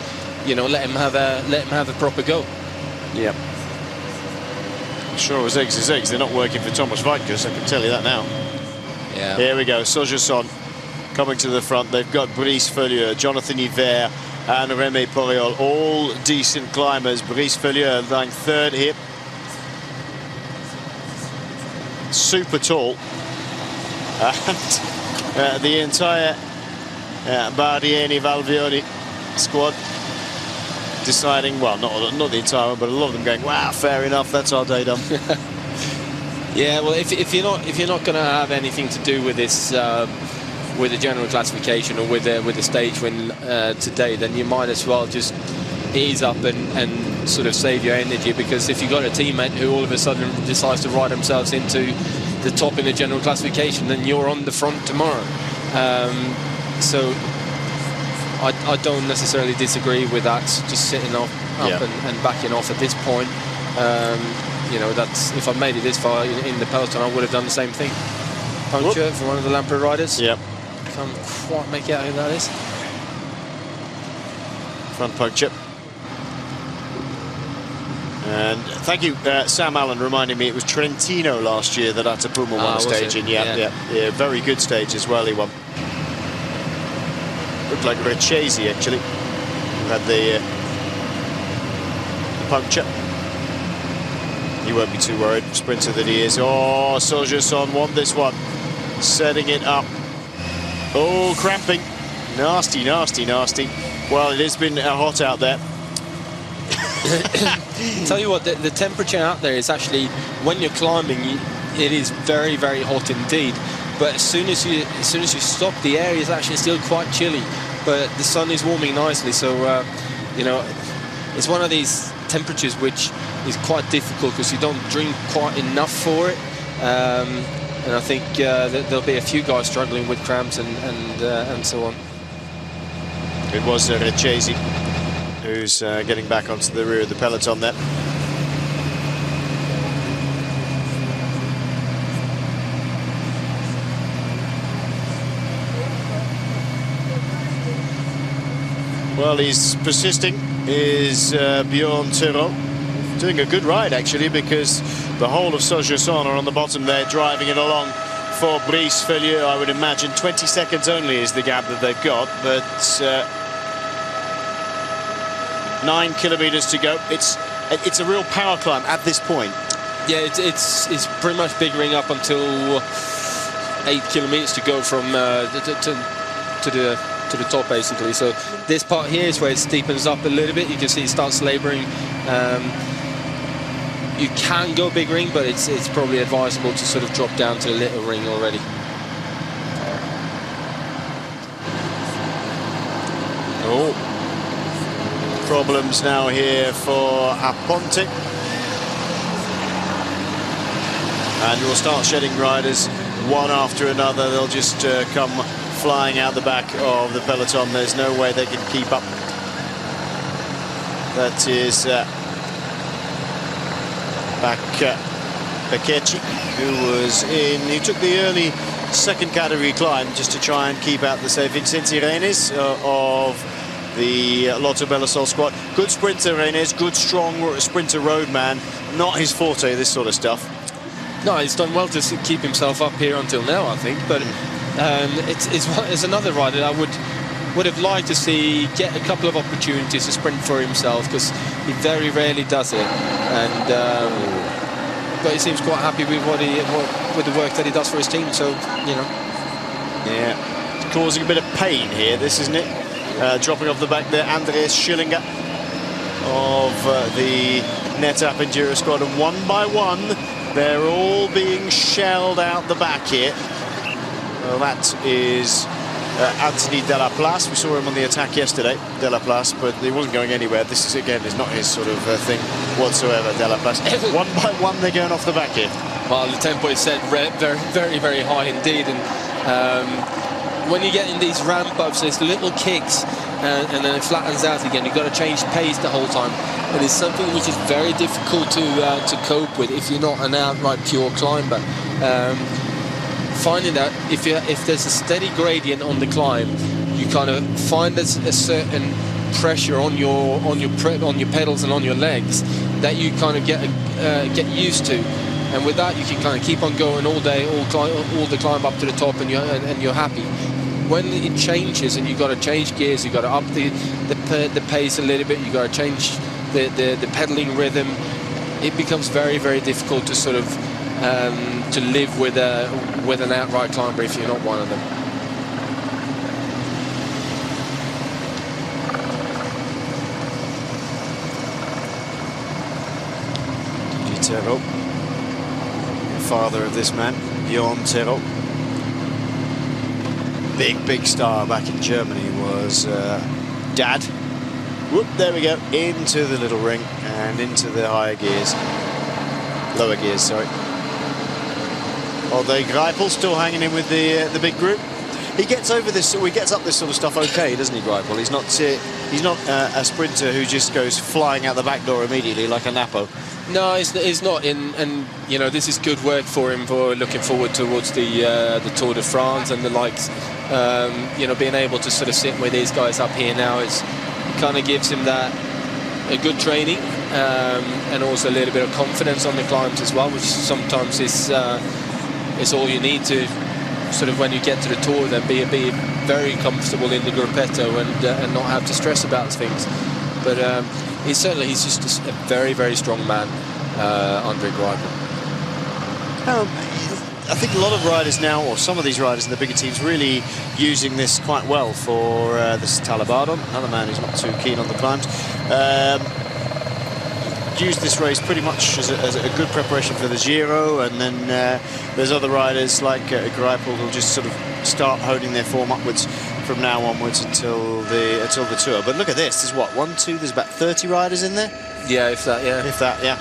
Speaker 2: let him have a proper go.
Speaker 1: Yeah. Sure as eggs is eggs. They're not working for Thomas Weitkus, I can tell you that now.
Speaker 2: Yeah.
Speaker 1: Here we go. Sergio Son coming to the front. They've got Brice Fellieux, Jonathan Hiver and Rémi Poriol, all decent climbers. Brice Fellieux lying 3rd here. Super tall. And the entire Bardiani Valvioni squad deciding, well, not the entire one, but a lot of them going, wow, fair enough, that's our day done.
Speaker 2: Yeah, well, if you're not going to have anything to do with this with the general classification or with the stage win today, then you might as well just ease up and sort of save your energy, because if you've got a teammate who all of a sudden decides to ride themselves into the top in the general classification, then you're on the front tomorrow. So I don't necessarily disagree with that, just sitting up and backing off at this point. You know, that's, if I made it this far in the peloton, I would have done the same thing. Puncture for one of the Lampre riders.
Speaker 1: Yep.
Speaker 2: Can't quite make out who that is.
Speaker 1: Front puncture. And thank you, Sam Allen, reminding me it was Trentino last year that Atapuma won a stage in. Yeah, very good stage as well. He won. Looked like Recchesi actually, who had the puncture. He won't be too worried, sprinter that he is. Oh, Soja-Son won this one, setting it up. Oh, cramping. Nasty, nasty, nasty. Well, it has been hot out there.
Speaker 2: Tell you what, the temperature out there is actually, when you're climbing, it is very, very hot indeed. But as soon as you stop, the air is actually still quite chilly. But the sun is warming nicely, so you know, it's one of these temperatures which is quite difficult because you don't drink quite enough for it. And I think there'll be a few guys struggling with cramps and so on.
Speaker 1: It was Recchesi who's getting back onto the rear of the peloton there. Well, he's persisting, is Bjorn Tyrrell. Doing a good ride, actually, because the whole of Soja-Son are on the bottom there, driving it along for Brice Felieux. I would imagine 20 seconds only is the gap that they've got, but 9 kilometers to go. It's a real power climb at this point.
Speaker 2: Yeah, it's pretty much big ring up until 8 kilometers to go from to the top, basically. So this part here is where it steepens up a little bit. You can see it starts labouring. You can go big ring, but it's probably advisable to sort of drop down to a little ring already.
Speaker 1: Oh, problems now here for Aponte. And we'll start shedding riders one after another. They'll just come flying out the back of the peloton. There's no way they can keep up. That is Bececchi, who took the early second category climb just to try and keep out the save. Vincenzi Reines of the Lotto Belisol squad. Good sprinter, Reines, good strong sprinter roadman. Not his forte, this sort of stuff.
Speaker 2: No, he's done well to keep himself up here until now, I think. But it's another rider that I would have liked to see get a couple of opportunities to sprint for himself, because he very rarely does it. And but he seems quite happy with with the work that he does for his team. So you know,
Speaker 1: yeah, it's causing a bit of pain here. This, isn't it? Dropping off the back there, Andreas Schillinger of the NetApp Enduro squad, and one by one they're all being shelled out the back here. Well, that is Anthony Delaplace. We saw him on the attack yesterday, Delaplace, but he wasn't going anywhere. This is, again, is not his sort of thing whatsoever, Delaplace. One by one they're going off the back here.
Speaker 2: Well, the tempo is set very, very, very high indeed. And when you get in these ramp ups, there's little kicks and then it flattens out again. You've got to change pace the whole time. And it's something which is very difficult to cope with if you're not an outright pure climber. Finding that if there's a steady gradient on the climb, you kind of find a certain pressure on your pedals and on your legs that you kind of get used to, and with that you can kind of keep on going all day, all the climb up to the top, and you're happy. When it changes and you've got to change gears, you've got to up the pace a little bit, you've got to change the pedaling rhythm, it becomes very, very difficult to sort of to live with an outright climber if you're not one of them.
Speaker 1: Tyrrell, father of this man, Bjorn Tyrrell. big star back in Germany was Dad. Whoop, there we go, into the little ring and into the lower gears, sorry. André Greipel still hanging in with the big group. He gets over this, he gets up this sort of stuff okay, doesn't he, Greipel? He's not a sprinter who just goes flying out the back door immediately like a Napo.
Speaker 2: No, he's not in, and you know, this is good work for him for looking forward towards the Tour de France and the likes. You know, being able to sort of sit with these guys up here now, it kind of gives him that a good training and also a little bit of confidence on the climbs as well, which sometimes is all you need to sort of, when you get to the Tour, then be very comfortable in the gruppetto and not have to stress about things. But he's just a very strong man, André Greipel.
Speaker 1: I think a lot of riders now, or some of these riders in the bigger teams, really using this quite well. For this Talabardon, another man who's not too keen on the climbs, used this race pretty much as a good preparation for the Giro, and then there's other riders like Greipel who'll just sort of start honing their form upwards from now onwards until the Tour. But look at this, there's what, 1, 2, there's about 30 riders in there?
Speaker 2: Yeah, if that, yeah.
Speaker 1: If that, yeah.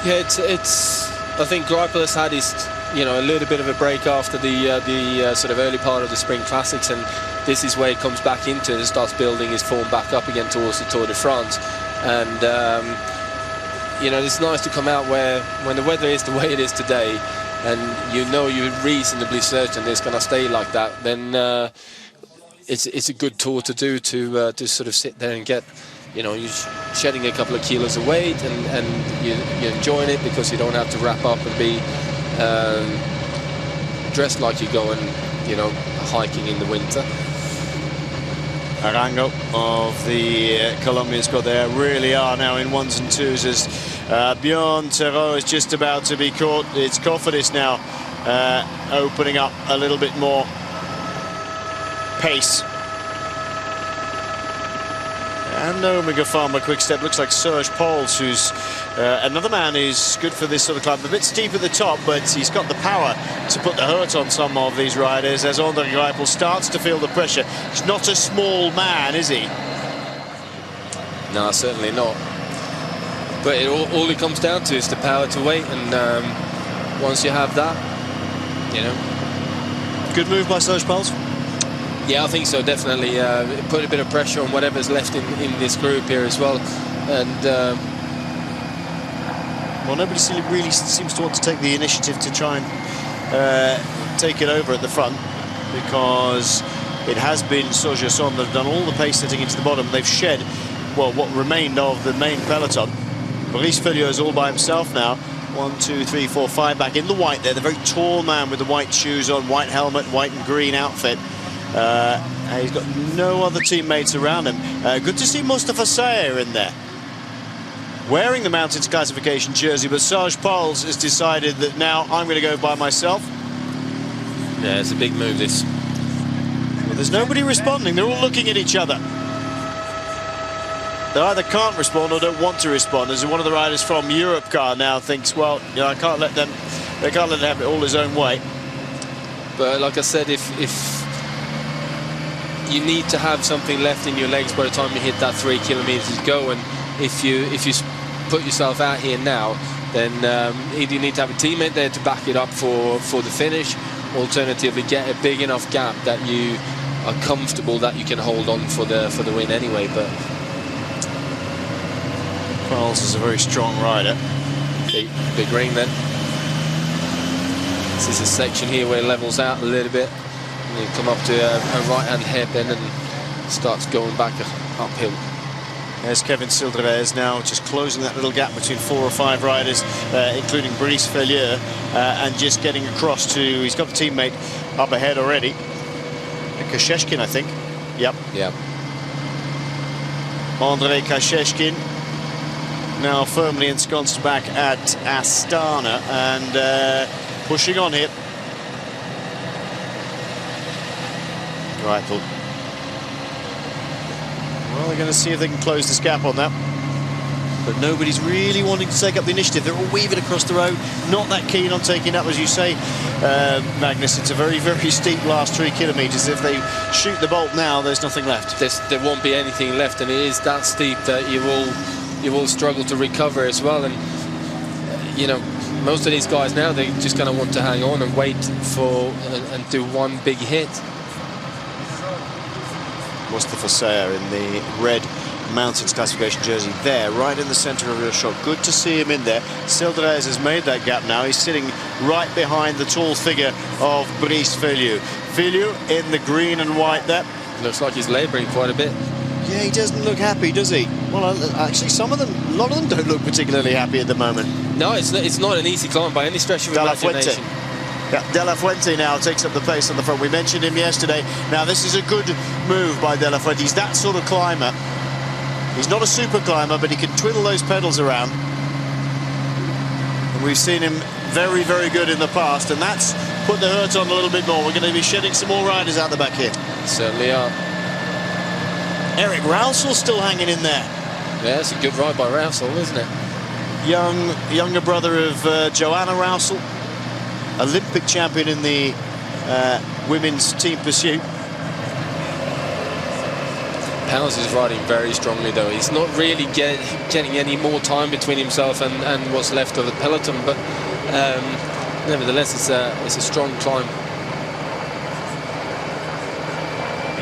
Speaker 2: Yeah, it's I think Greipel has had his, you know, a little bit of a break after the sort of early part of the Spring Classics, and this is where he comes back into it and starts building his form back up again towards the Tour de France. And you know, it's nice to come out when the weather is the way it is today, and you know you're reasonably certain it's going to stay like that, then it's a good tour to do, to sort of sit there and get, you know, you're shedding a couple of kilos of weight, and you're enjoying it because you don't have to wrap up and be dressed like you're going, you know, hiking in the winter.
Speaker 1: Arango of the Colombian squad there really are now in 1s and 2s as Bjorn Terreau is just about to be caught. It's Cofidis now opening up a little bit more pace. And Omega Pharma quick step, looks like Serge Pauls, who's another man who's good for this sort of climb. A bit steep at the top, but he's got the power to put the hurt on some of these riders as André Greipel starts to feel the pressure. He's not a small man, is he?
Speaker 2: No, certainly not. But all it comes down to is the power to weight, and once you have that, you know.
Speaker 1: Good move by Serge Pauls.
Speaker 2: Yeah, I think so, definitely. Put a bit of pressure on whatever's left in this group here as well. And
Speaker 1: well, nobody really seems to want to take the initiative to try and take it over at the front, because it has been Soja-Son that have done all the pace setting into the bottom. They've shed, well, what remained of the main peloton. Brice Felieux is all by himself now. 1, 2, 3, 4, 5 back in the white there. The very tall man with the white shoes on, white helmet, white and green outfit. He's got no other teammates around him. Good to see Mustafa Sayer in there, wearing the Mountains classification jersey, but Serge Pauls has decided that now I'm going to go by myself.
Speaker 2: Yeah, it's a big move, this.
Speaker 1: Well, there's nobody responding. They're all looking at each other. They either can't respond or don't want to respond. As one of the riders from Europcar now thinks, well, you know, they can't let them have it all his own way.
Speaker 2: But like I said, if you need to have something left in your legs by the time you hit that 3 kilometers to go, and if you put yourself out here now, then either you need to have a teammate there to back it up for the finish, alternatively get a big enough gap that you are comfortable that you can hold on for the win anyway. But
Speaker 1: Pauls is a very strong rider.
Speaker 2: Big ring then. This is a section here where it levels out a little bit. And you come up to a right-hand hairpin and starts going back uphill.
Speaker 1: There's Kevin Sildrevez now just closing that little gap between 4 or 5 riders, including Brice Felieux, and just getting across to, he's got a teammate up ahead already. Kasheshkin, I think. Yep.
Speaker 2: Yeah.
Speaker 1: Andrei Kasheshkin now firmly ensconced back at Astana and pushing on here. Greipel. Well, they're going to see if they can close this gap on that. but nobody's really wanting to take up the initiative. They're all weaving across the road, not that keen on taking up, as you say, Magnus. It's a very, very steep last 3 kilometres. If they shoot the bolt now, there's nothing left.
Speaker 2: There won't be anything left, and it is that steep that you will struggle to recover as well. And you know, most of these guys now, they're just going to want to hang on and wait for and do one big hit.
Speaker 1: Mustafa Sayar in the red mountains classification jersey there, right in the centre of your shot. Good to see him in there. Sildraez has made that gap now. He's sitting right behind the tall figure of Brice Filiu. Filiu in the green and white there.
Speaker 2: Looks like he's labouring quite a bit.
Speaker 1: Yeah, he doesn't look happy, does he? Well, actually, some of them, a lot of them don't look particularly happy at the moment.
Speaker 2: No, it's not an easy climb by any stretch of imagination.
Speaker 1: Yeah, De La Fuente now takes up the pace on the front. We mentioned him yesterday. Now, this is a good move by De La Fuente. He's that sort of climber. He's not a super climber, but he can twiddle those pedals around. And we've seen him very, very good in the past, and that's put the hurt on a little bit more. We're going to be shedding some more riders out the back here.
Speaker 2: Certainly are.
Speaker 1: Eric Rousel still hanging in there.
Speaker 2: Yeah, it's a good ride by Rousel, isn't it?
Speaker 1: Younger brother of Joanna Rousel, Olympic champion in the women's team pursuit.
Speaker 2: Powers is riding very strongly, though. He's not really getting any more time between himself and what's left of the peloton, but nevertheless, it's a strong climb.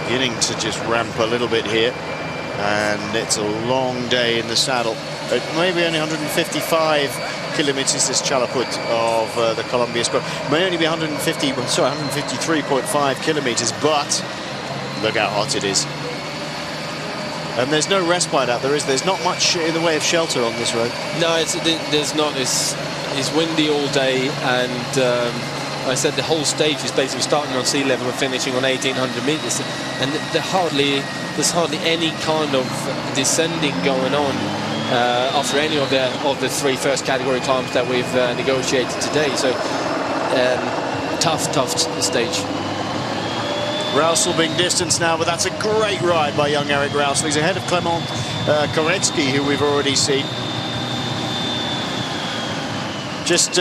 Speaker 1: Beginning to just ramp a little bit here, and it's a long day in the saddle. It may be only 155 kilometers, this Chalaput of the Columbia Square. May only be 153.5 kilometers, but look how hot it is. And there's no respite out there, is there? There's not much in the way of shelter on this road.
Speaker 2: No, there's not. It's windy all day, and I said the whole stage is basically starting on sea level and finishing on 1,800 meters, and there's hardly any kind of descending going on after any of the 3 first category climbs that we've negotiated today. So tough stage.
Speaker 1: Rousel being distanced now, but that's a great ride by young Eric Rousel. He's ahead of Clement Koretsky, who we've already seen. Just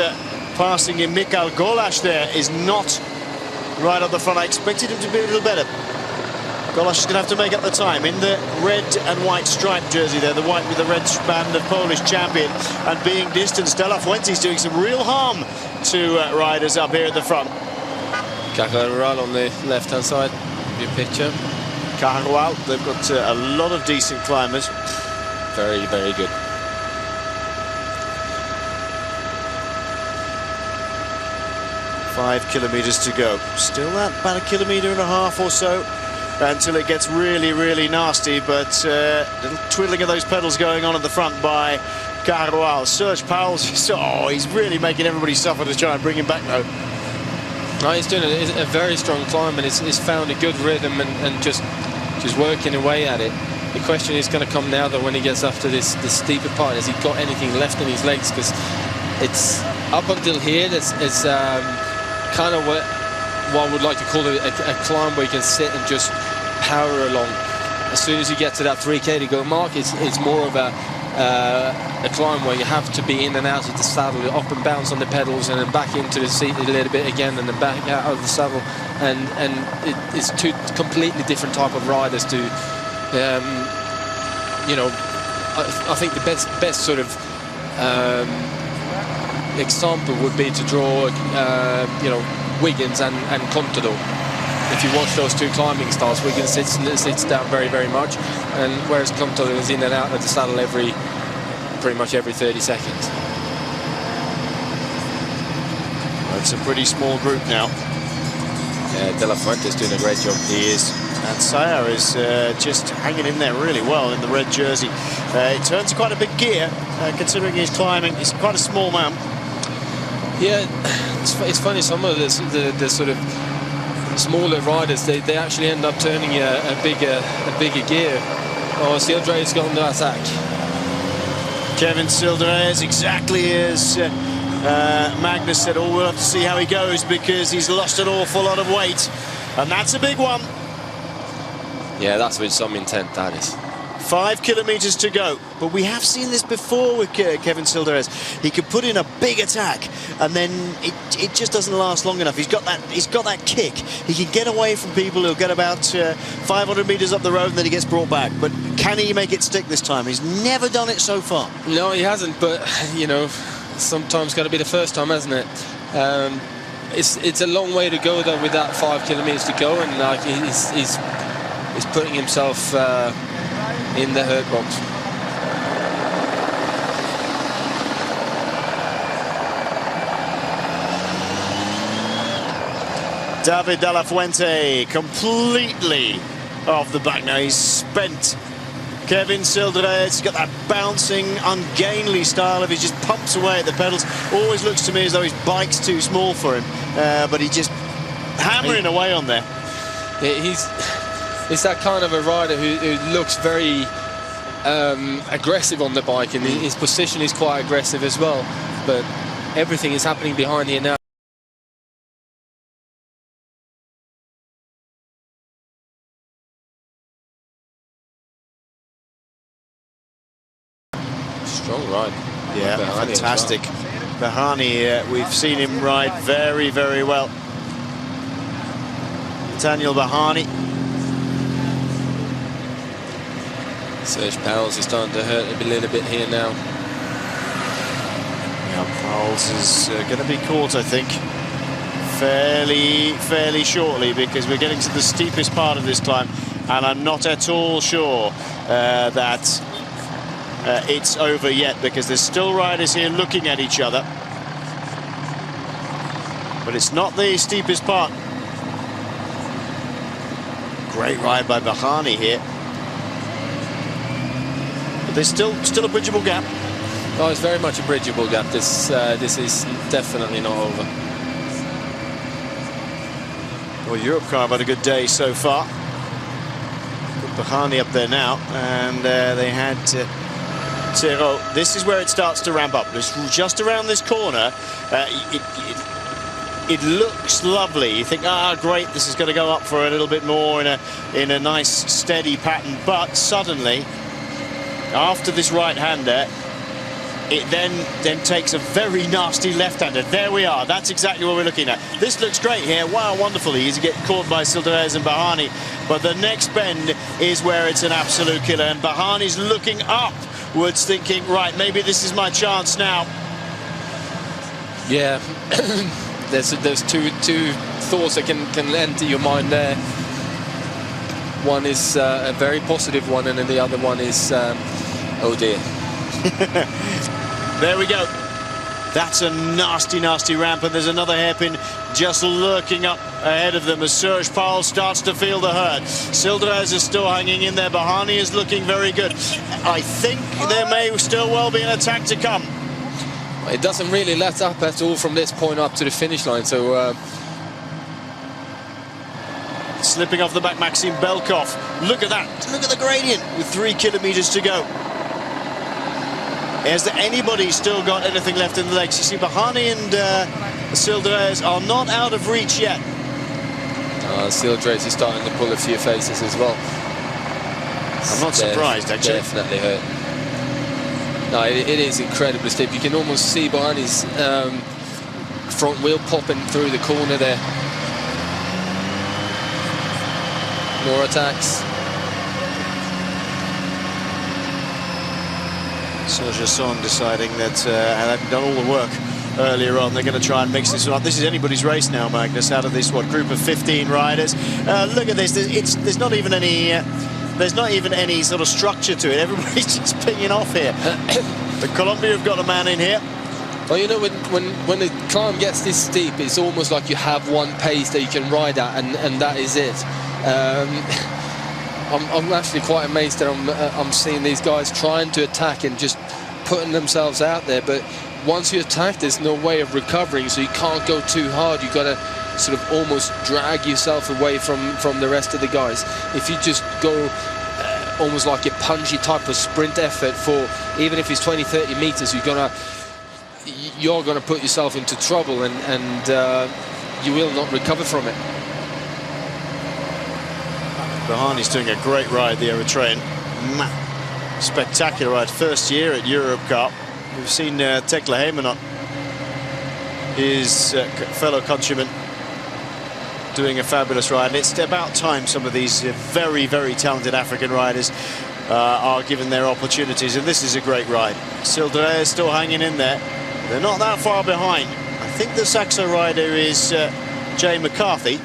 Speaker 1: passing him. Mikhail Golash there is not right on the front. I expected him to be a little better. Golash is going to have to make up the time in the red and white striped jersey there, the white with the red band of Polish champion, and being distanced. De La Fuente's doing some real harm to riders up here at the front.
Speaker 2: Cajarual on the left-hand side of your picture.
Speaker 1: Cajarual, they've got a lot of decent climbers.
Speaker 2: Very, very good.
Speaker 1: Five kilometers to go. Still about a kilometer and a half or so until it gets really, really nasty, but little twiddling of those pedals going on at the front by Cajarual. Serge Pauwels, he's really making everybody suffer to try and bring him back though.
Speaker 2: No, he's doing a very strong climb, and he's found a good rhythm and just working away at it. The question is going to come now that when he gets up to this steeper part, has he got anything left in his legs? Because it's up until here, it's kind of what one would like to call it a climb where you can sit and just power along. As soon as you get to that 3K to go mark, it's more of a climb where you have to be in and out of the saddle, up and bounce on the pedals, and then back into the seat a little bit again, and then back out of the saddle, and it's 2 completely different type of riders to, you know, I think the best sort of example would be to draw, you know, Wiggins and Contador. If you watch those 2 climbing styles, Wiggins sits down very, very much, and whereas Contador is in and out of the saddle pretty much every 30 seconds.
Speaker 1: It's a pretty small group now.
Speaker 2: De La Fuente is doing a great job.
Speaker 1: He is. And Sayar is just hanging in there really well in the red jersey. It turns quite a big gear, considering he's climbing. He's quite a small man.
Speaker 2: Yeah, it's funny, some of the sort of smaller riders, they actually end up turning a bigger gear. Oh, Sildraez got on the attack.
Speaker 1: Kevin Sildraez, exactly as Magnus said, we'll have to see how he goes, because he's lost an awful lot of weight, and that's a big one.
Speaker 2: Yeah, that's with some intent, that is.
Speaker 1: 5 kilometers to go, but we have seen this before with Kevin Cilderez. He could put in a big attack, and then it just doesn't last long enough. He's got that kick. He can get away from people who'll get about 500 meters up the road, and then he gets brought back. But can he make it stick this time? He's never done it so far.
Speaker 2: No, he hasn't. But you know, sometimes got to be the first time, hasn't it? It's a long way to go though with that 5 kilometers to go, and like he's putting himself in the hurt box.
Speaker 1: David de la Fuente completely off the back now. He's spent. Kevin Cilderez, he's got that bouncing, ungainly style of he just pumps away at the pedals. Always looks to me as though his bike's too small for him, but he just hammering away on there.
Speaker 2: He's that kind of a rider who looks very aggressive on the bike, and his position is quite aggressive as well. But everything is happening behind here now. Strong ride.
Speaker 1: Yeah, fantastic. Behani, we've seen him ride very, very well. Daniel Behani.
Speaker 2: Serge Pauwels is starting to hurt a little bit here now.
Speaker 1: Yeah, Pauwels is going to be caught, I think, fairly shortly, because we're getting to the steepest part of this climb, and I'm not at all sure that it's over yet, because there's still riders here looking at each other. But it's not the steepest part. Great ride by Behani here. But there's still a bridgeable gap.
Speaker 2: Oh, it's very much a bridgeable gap. This is definitely not over.
Speaker 1: Well, Europe car have had a good day so far. Put Behani up there now, and they had Thero. This is where it starts to ramp up. It's just around this corner. It looks lovely. You think, great, this is going to go up for a little bit more in a nice steady pattern. But suddenly, after this right-hander, it then takes a very nasty left-hander. There we are. That's exactly what we're looking at. This looks great here. Wow, wonderful. He's get caught by Cilderez and Behani. But the next bend is where it's an absolute killer. And Bahani's looking upwards, thinking, right, maybe this is my chance now.
Speaker 2: Yeah. There's two thoughts that can enter your mind there. One is a very positive one, and then the other one is, oh dear.
Speaker 1: There we go. That's a nasty, nasty ramp, and there's another hairpin just lurking up ahead of them as Serge Pauwels starts to feel the hurt. Cilderez is still hanging in there. Behani is looking very good. I think there may still well be an attack to come.
Speaker 2: It doesn't really let up at all from this point up to the finish line, so...
Speaker 1: Slipping off the back, Maxim Belkov. Look at that. Look at the gradient with 3 kilometers to go. Has anybody still got anything left in the legs? You see, Behani and Cilderez are not out of reach yet.
Speaker 2: Cilderez is starting to pull a few faces as well.
Speaker 1: I'm not surprised, actually.
Speaker 2: Definitely hurt. No, it is incredibly steep. You can almost see Behani's front wheel popping through the corner there. More attacks.
Speaker 1: Serge Son deciding that having done all the work earlier on, they're going to try and mix this one up. This is anybody's race now, Magnus, out of this group of 15 riders. Look at this. There's not even any sort of structure to it. Everybody's just pinging off here. But Colombia have got a man in here.
Speaker 2: Well, you know, when the climb gets this steep, it's almost like you have one pace that you can ride at, and that is it. I'm actually quite amazed that I'm seeing these guys trying to attack and just putting themselves out there. But once you attack, there's no way of recovering, so you can't go too hard. You've got to sort of almost drag yourself away from the rest of the guys. If you just go almost like a punchy type of sprint effort for, even if it's 20-30 meters, you're gonna put yourself into trouble, and you will not recover from it.
Speaker 1: Behani's doing a great ride, the Eritrean. Spectacular ride, first year at Europcar. We've seen Tekla Heimanot, his fellow countryman, doing a fabulous ride. It's about time some of these very, very talented African riders are given their opportunities, and this is a great ride. Sildre is still hanging in there. They're not that far behind. I think the Saxo rider is Jay McCarthy.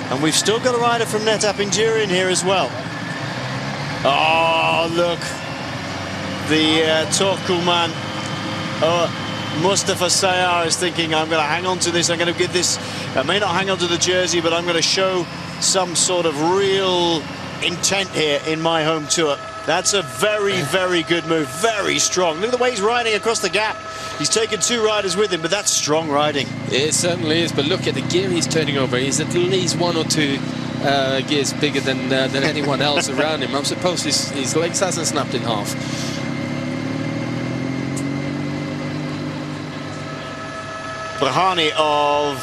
Speaker 1: And we've still got a rider from NetApp Enduro in here as well. Oh, look. The Turkuman, Mustafa Sayar, is thinking, I'm going to hang on to this. I'm going to give this, I may not hang on to the jersey, but I'm going to show some sort of real intent here in my home tour. That's a very, very good move. Very strong. Look at the way he's riding across the gap. He's taken 2 riders with him, but that's strong riding.
Speaker 2: It certainly is, but look at the gear he's turning over. He's at least 1 or 2 gears bigger than anyone else around him. I'm supposed his legs hasn't snapped in half.
Speaker 1: Brahani of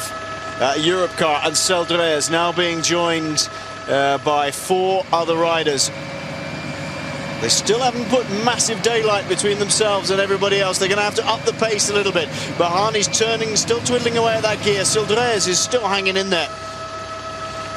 Speaker 1: Europcar and Seldre is now being joined by 4 other riders. They still haven't put massive daylight between themselves and everybody else. They're going to have to up the pace a little bit. Brahani's turning, still twiddling away at that gear. Sildrez is still hanging in there.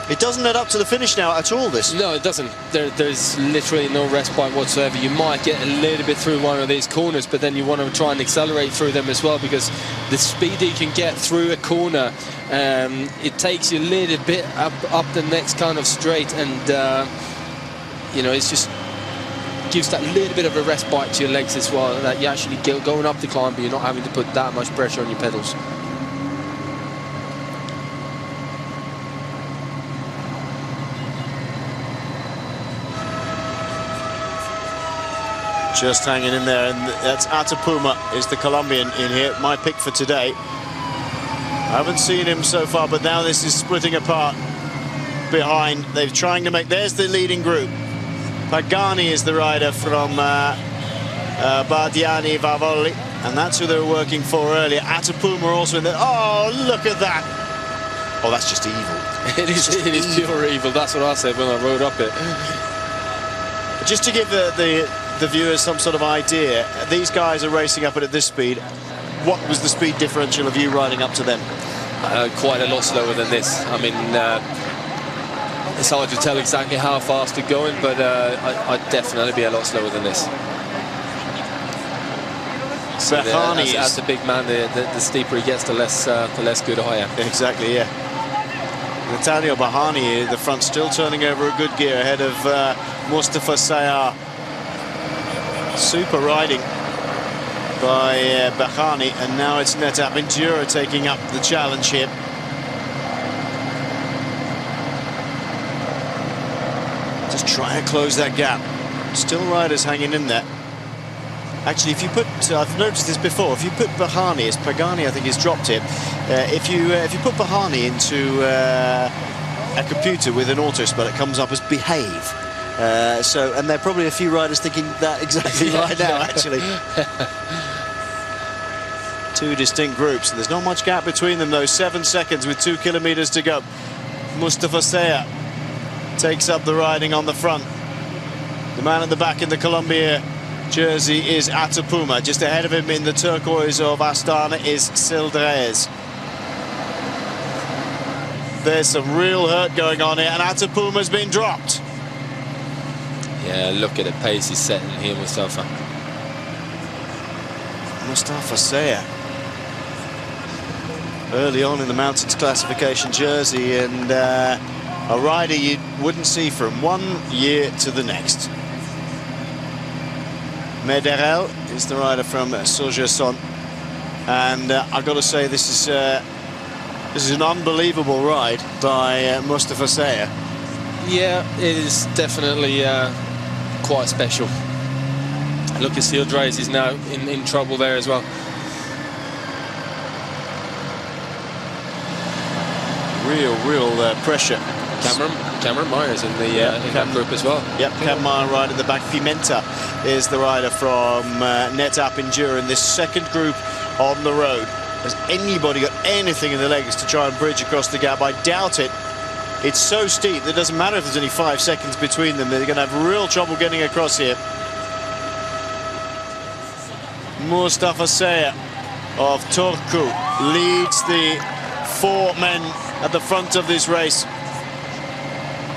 Speaker 1: It doesn't lead up to the finish now at all, this.
Speaker 2: No, it doesn't. There's literally no respite whatsoever. You might get a little bit through one of these corners, but then you want to try and accelerate through them as well, because the speed you can get through a corner, it takes you a little bit up the next kind of straight, and you know, it's just gives that little bit of a respite to your legs as well, that you're actually going up the climb, but you're not having to put that much pressure on your pedals.
Speaker 1: Just hanging in there, and that's Atapuma is the Colombian in here. My pick for today. I haven't seen him so far, but now this is splitting apart behind. They're trying to make, there's the leading group. Pagani is the rider from Bardiani Vavoli, and that's who they were working for earlier. Atapuma also in there. Oh, look at that. Oh, that's just evil.
Speaker 2: It is pure evil. That's what I said when I rode up it.
Speaker 1: Just to give the viewers some sort of idea, these guys are racing up at this speed. What was the speed differential of you riding up to them?
Speaker 2: Quite a lot slower than this. I mean, it's hard to tell exactly how fast they're going, but I'd definitely be a lot slower than this. So as a big man, the steeper he gets, the less good I am.
Speaker 1: Exactly, yeah. Nathaniel Bahani, the front, still turning over a good gear ahead of Mustafa Sayar. Super riding by Bahani, and now it's NetApp Enduro taking up the challenge here. Just try and close that gap. Still riders hanging in there. Actually, if you put, I've noticed this before, if you put Bahani, it's Pagani I think has dropped it. If you put Bahani into a computer with an auto spell, it comes up as behave. And there are probably a few riders thinking that exactly right now, actually. 2 distinct groups, and there's not much gap between them, though. 7 seconds with 2 kilometers to go. Mustafa Sayar takes up the riding on the front. The man at the back in the Colombia jersey is Atapuma. Just ahead of him in the turquoise of Astana is Sildrez. There's some real hurt going on here, and Atapuma's been dropped.
Speaker 2: Yeah, look at the pace he's setting here, Mustafa.
Speaker 1: Mustafa Sayar. Early on in the mountains classification jersey, and a rider you wouldn't see from one year to the next. Mederel is the rider from Sogerson, and I've got to say this is an unbelievable ride by Mustafa Sayar.
Speaker 2: Yeah, it is definitely quite special. Look at Sildrez is now in trouble there as well.
Speaker 1: Real pressure.
Speaker 2: Cameron Myers in that group as well.
Speaker 1: Yep, Cameron right at the back. Pimenta is the rider from NetApp Enduro in this second group on the road. Has anybody got anything in the legs to try and bridge across the gap? I doubt it. It's so steep that it doesn't matter if there's only 5 seconds between them. They're going to have real trouble getting across here. Mustafa Seyer of Turku leads the 4 men at the front of this race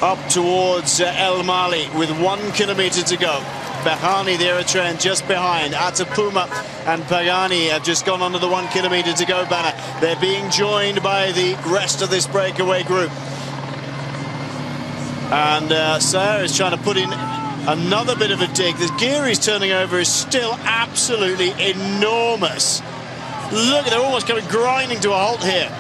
Speaker 1: up towards El Mali with 1 kilometer to go. Behani, the Eritrean, just behind. Atapuma and Pagani have just gone under the 1 kilometer to go banner. They're being joined by the rest of this breakaway group. And Seyer is trying to put in another bit of a dig. The gear he's turning over is still absolutely enormous. Look, they're almost coming grinding to a halt here.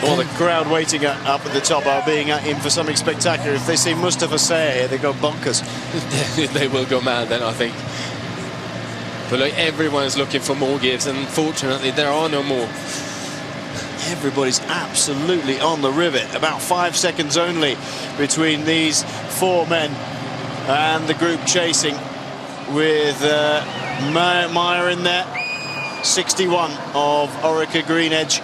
Speaker 1: Well, the crowd waiting up at the top are being in for something spectacular. If they see Mustafa Seyer here, they go bonkers.
Speaker 2: They will go mad then, I think. But look, everyone's looking for more gives, and fortunately there are no more.
Speaker 1: Everybody's absolutely on the rivet. About 5 seconds only between these 4 men and the group chasing, with Meyer in there. 61 of Orica Green Edge.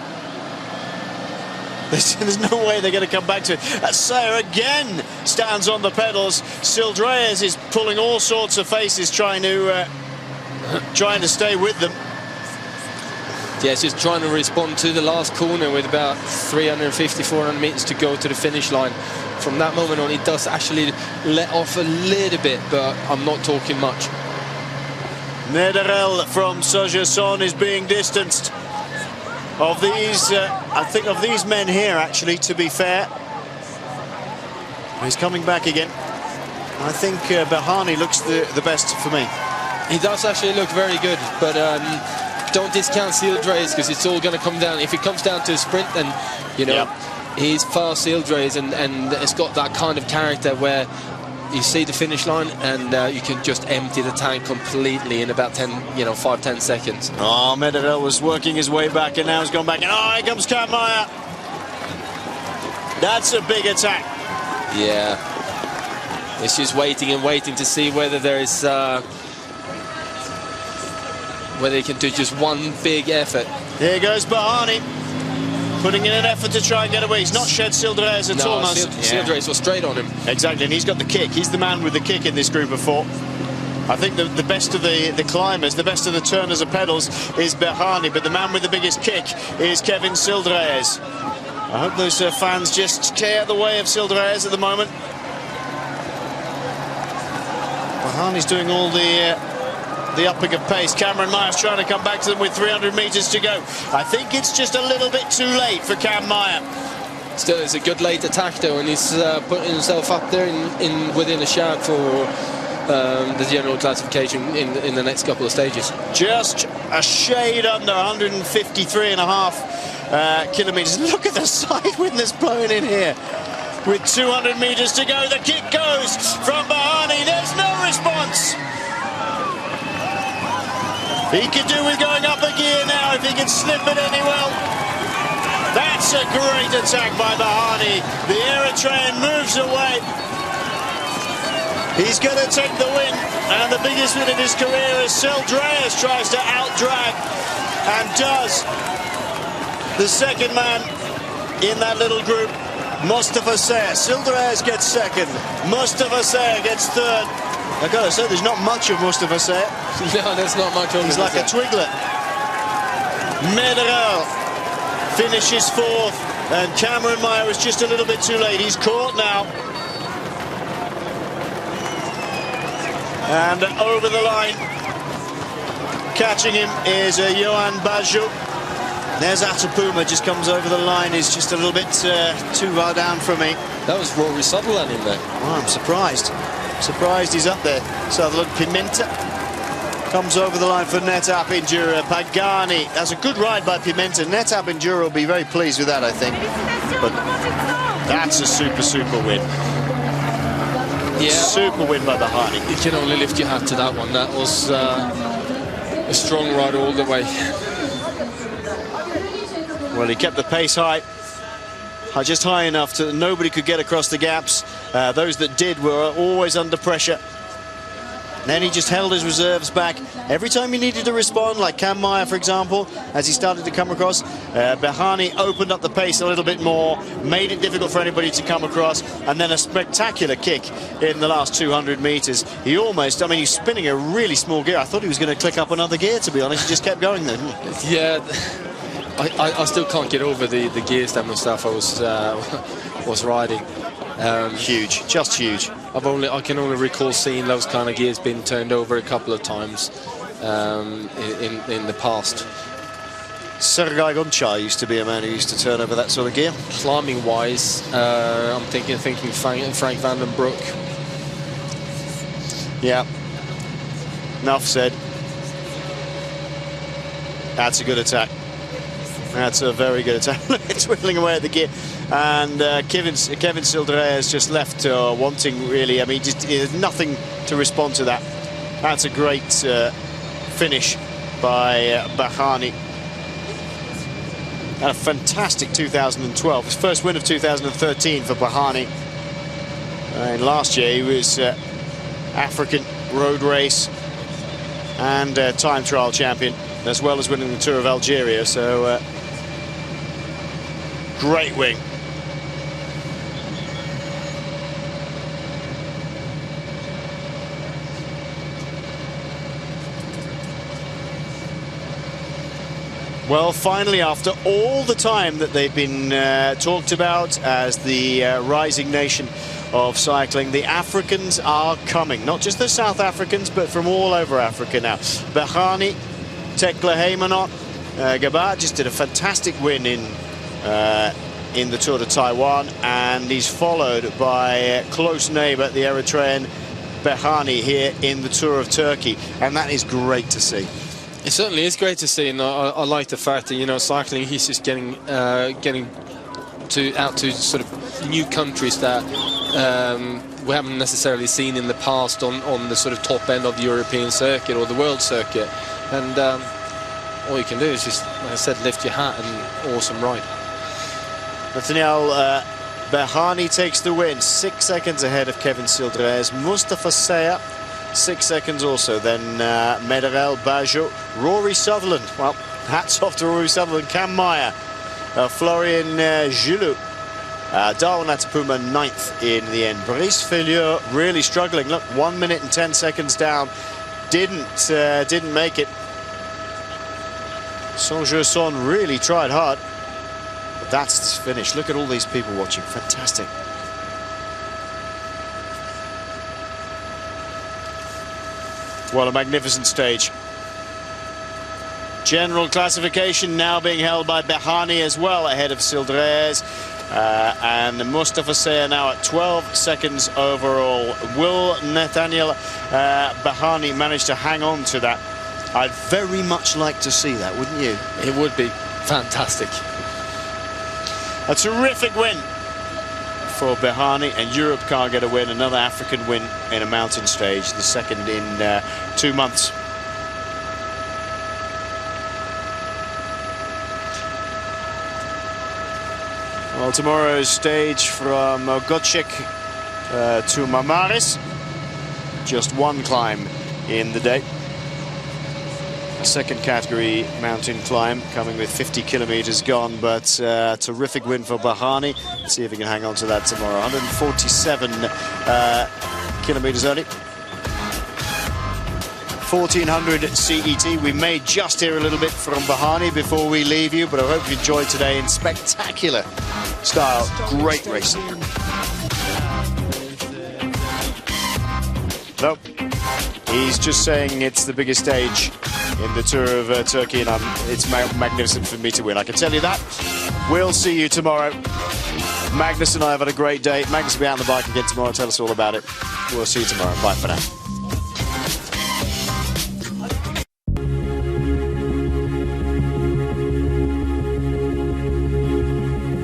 Speaker 1: There's no way they're going to come back to it. Seyer again stands on the pedals. Sildreyes is pulling all sorts of faces, trying to stay with them.
Speaker 2: Yes, just trying to respond to the last corner with about 350, 400 meters to go to the finish line. From that moment on, it does actually let off a little bit, but I'm not talking much.
Speaker 1: Nederel from Sogerson is being distanced. Of these, I think of these men here, actually, to be fair. He's coming back again. I think Behani looks the best for me.
Speaker 2: He does actually look very good, but don't discount Sildreyes, because it's all going to come down. If it comes down to a sprint, then, you know, he's fast, Sildreyes, and it's got that kind of character where you see the finish line and you can just empty the tank completely in about 5-10 seconds.
Speaker 1: Oh, Nederel was working his way back, and now he's gone back. And oh, here comes Cam Meyer. That's a big attack.
Speaker 2: Yeah. It's just waiting and waiting to see whether there is whether he can do just one big effort.
Speaker 1: Here goes Behani, putting in an effort to try and get away. He's not shed Sildreyes at all.
Speaker 2: Sildreyes was straight on him.
Speaker 1: Exactly, and he's got the kick. He's the man with the kick in this group of 4. I think the best of the climbers, the best of the turners of pedals is Behani, but the man with the biggest kick is Kevin Sildreyes. I hope those fans just stay out of the way of Sildreyes at the moment. Behani's doing all the upping of pace. Cameron Meyer's trying to come back to them with 300 meters to go. I think it's just a little bit too late for Cam Meyer.
Speaker 2: Still, it's a good late attack though, and he's putting himself up there within a shout for the general classification in the next couple of stages.
Speaker 1: Just a shade under 153.5 kilometers. Look at the side wind that's blowing in here. With 200 meters to go, the kick goes from Behani. There's no response. He could do with going up a gear now if he can slip it any well. That's a great attack by Behani. The Eritrean moves away. He's going to take the win, and the biggest win of his career as Sildreyes tries to outdrag, and does. The second man in that little group, Mustafa Seyer. Sildreyes gets second. Mustafa Seyer gets third. I've got to say, there's not much of Mustafa Seyer.
Speaker 2: No, there's not much of him.
Speaker 1: He's like a twiglet. Nederel finishes 4th, and Cameron Meyer is just a little bit too late. He's caught now. And over the line, catching him is Johan Bajou. There's Atapuma, just comes over the line. He's just a little bit too far down for me.
Speaker 2: That was Rory Sutherland in there.
Speaker 1: Oh, I'm surprised. Surprised he's up there. Sutherland. Pimenta comes over the line for Netap Enduro. Pagani. That's a good ride by Pimenta. Netap Enduro will be very pleased with that, I think. But that's a super win. Yeah. Super win by Behani.
Speaker 2: You can only lift your hat to that one. That was a strong ride all the way.
Speaker 1: Well, he kept the pace high. Just high enough that nobody could get across the gaps. Those that did were always under pressure. Then he just held his reserves back. Every time he needed to respond, like Kammeier, for example, as he started to come across, Behani opened up the pace a little bit more, made it difficult for anybody to come across, and then a spectacular kick in the last 200 meters. He almost, I mean, he's spinning a really small gear. I thought he was going to click up another gear, to be honest. He just kept going then.
Speaker 2: Yeah, I still can't get over the gear stem and stuff I was riding.
Speaker 1: Huge, just huge.
Speaker 2: I can only recall seeing those kind of gears being turned over a couple of times in the past.
Speaker 1: Sergei Gonchar used to be a man who used to turn over that sort of gear.
Speaker 2: Climbing wise, I'm thinking Frank van den Broek.
Speaker 1: Yeah. Enough said. That's a good attack. That's a very good attack. Twiddling away at the gear. And Kevin Sildré just left wanting, really. I mean, just nothing to respond to that. That's a great finish by Behani. And a fantastic 2012. His first win of 2013 for Behani. And last year he was African road race and time trial champion, as well as winning the Tour of Algeria. So great win. Well, finally, after all the time that they've been talked about as the rising nation of cycling, the Africans are coming. Not just the South Africans, but from all over Africa now. Behani, Tekla Haymanot, Gabat just did a fantastic win in the Tour de Taiwan, and he's followed by close neighbour, the Eritrean Behani, here in the Tour of Turkey, and that is great to see.
Speaker 2: It certainly is great to see, and I like the fact that, you know, cycling, he's just getting out to sort of new countries that we haven't necessarily seen in the past on the sort of top end of the European circuit or the world circuit. And all you can do is just, like I said, lift your hat and awesome ride.
Speaker 1: Nathaniel Behani takes the win, 6 seconds ahead of Kevin Sildré. Mustafa Seya, 6 seconds also. Then Mederel, Bajo, Rory Sutherland. Well, hats off to Rory Sutherland. Kammeier, Florian Gilou, Darwin Atapuma 9th in the end. Brice Filieux really struggling. Look, 1 minute and 10 seconds down. Didn't make it. Saint-Gerson really tried hard. But that's the finish. Look at all these people watching. Fantastic. What a magnificent stage. General classification now being held by Behani as well, ahead of Sildré. And Mustafa Seya now at 12 seconds overall. Will Nathaniel Behani manage to hang on to that? I'd very much like to see that, wouldn't you?
Speaker 2: It would be fantastic.
Speaker 1: A terrific win for Behani, and Europe can't get a win. Another African win in a mountain stage, the second in 2 months. Well, tomorrow's stage from Gocek to Mamaris. Just one climb in the day. A second category mountain climb coming with 50 kilometers gone, but terrific win for Behani. Let's see if he can hang on to that tomorrow. 147 kilometers only. 1400 CET. We may just hear a little bit from Behani before we leave you, but I hope you enjoyed today in spectacular style. Great racing. Nope. He's just saying it's the biggest stage in the Tour of Turkey, and it's magnificent for me to win. I can tell you that. We'll see you tomorrow. Magnus and I have had a great day. Magnus will be out on the bike again tomorrow. Tell us all about it. We'll see you tomorrow. Bye for now.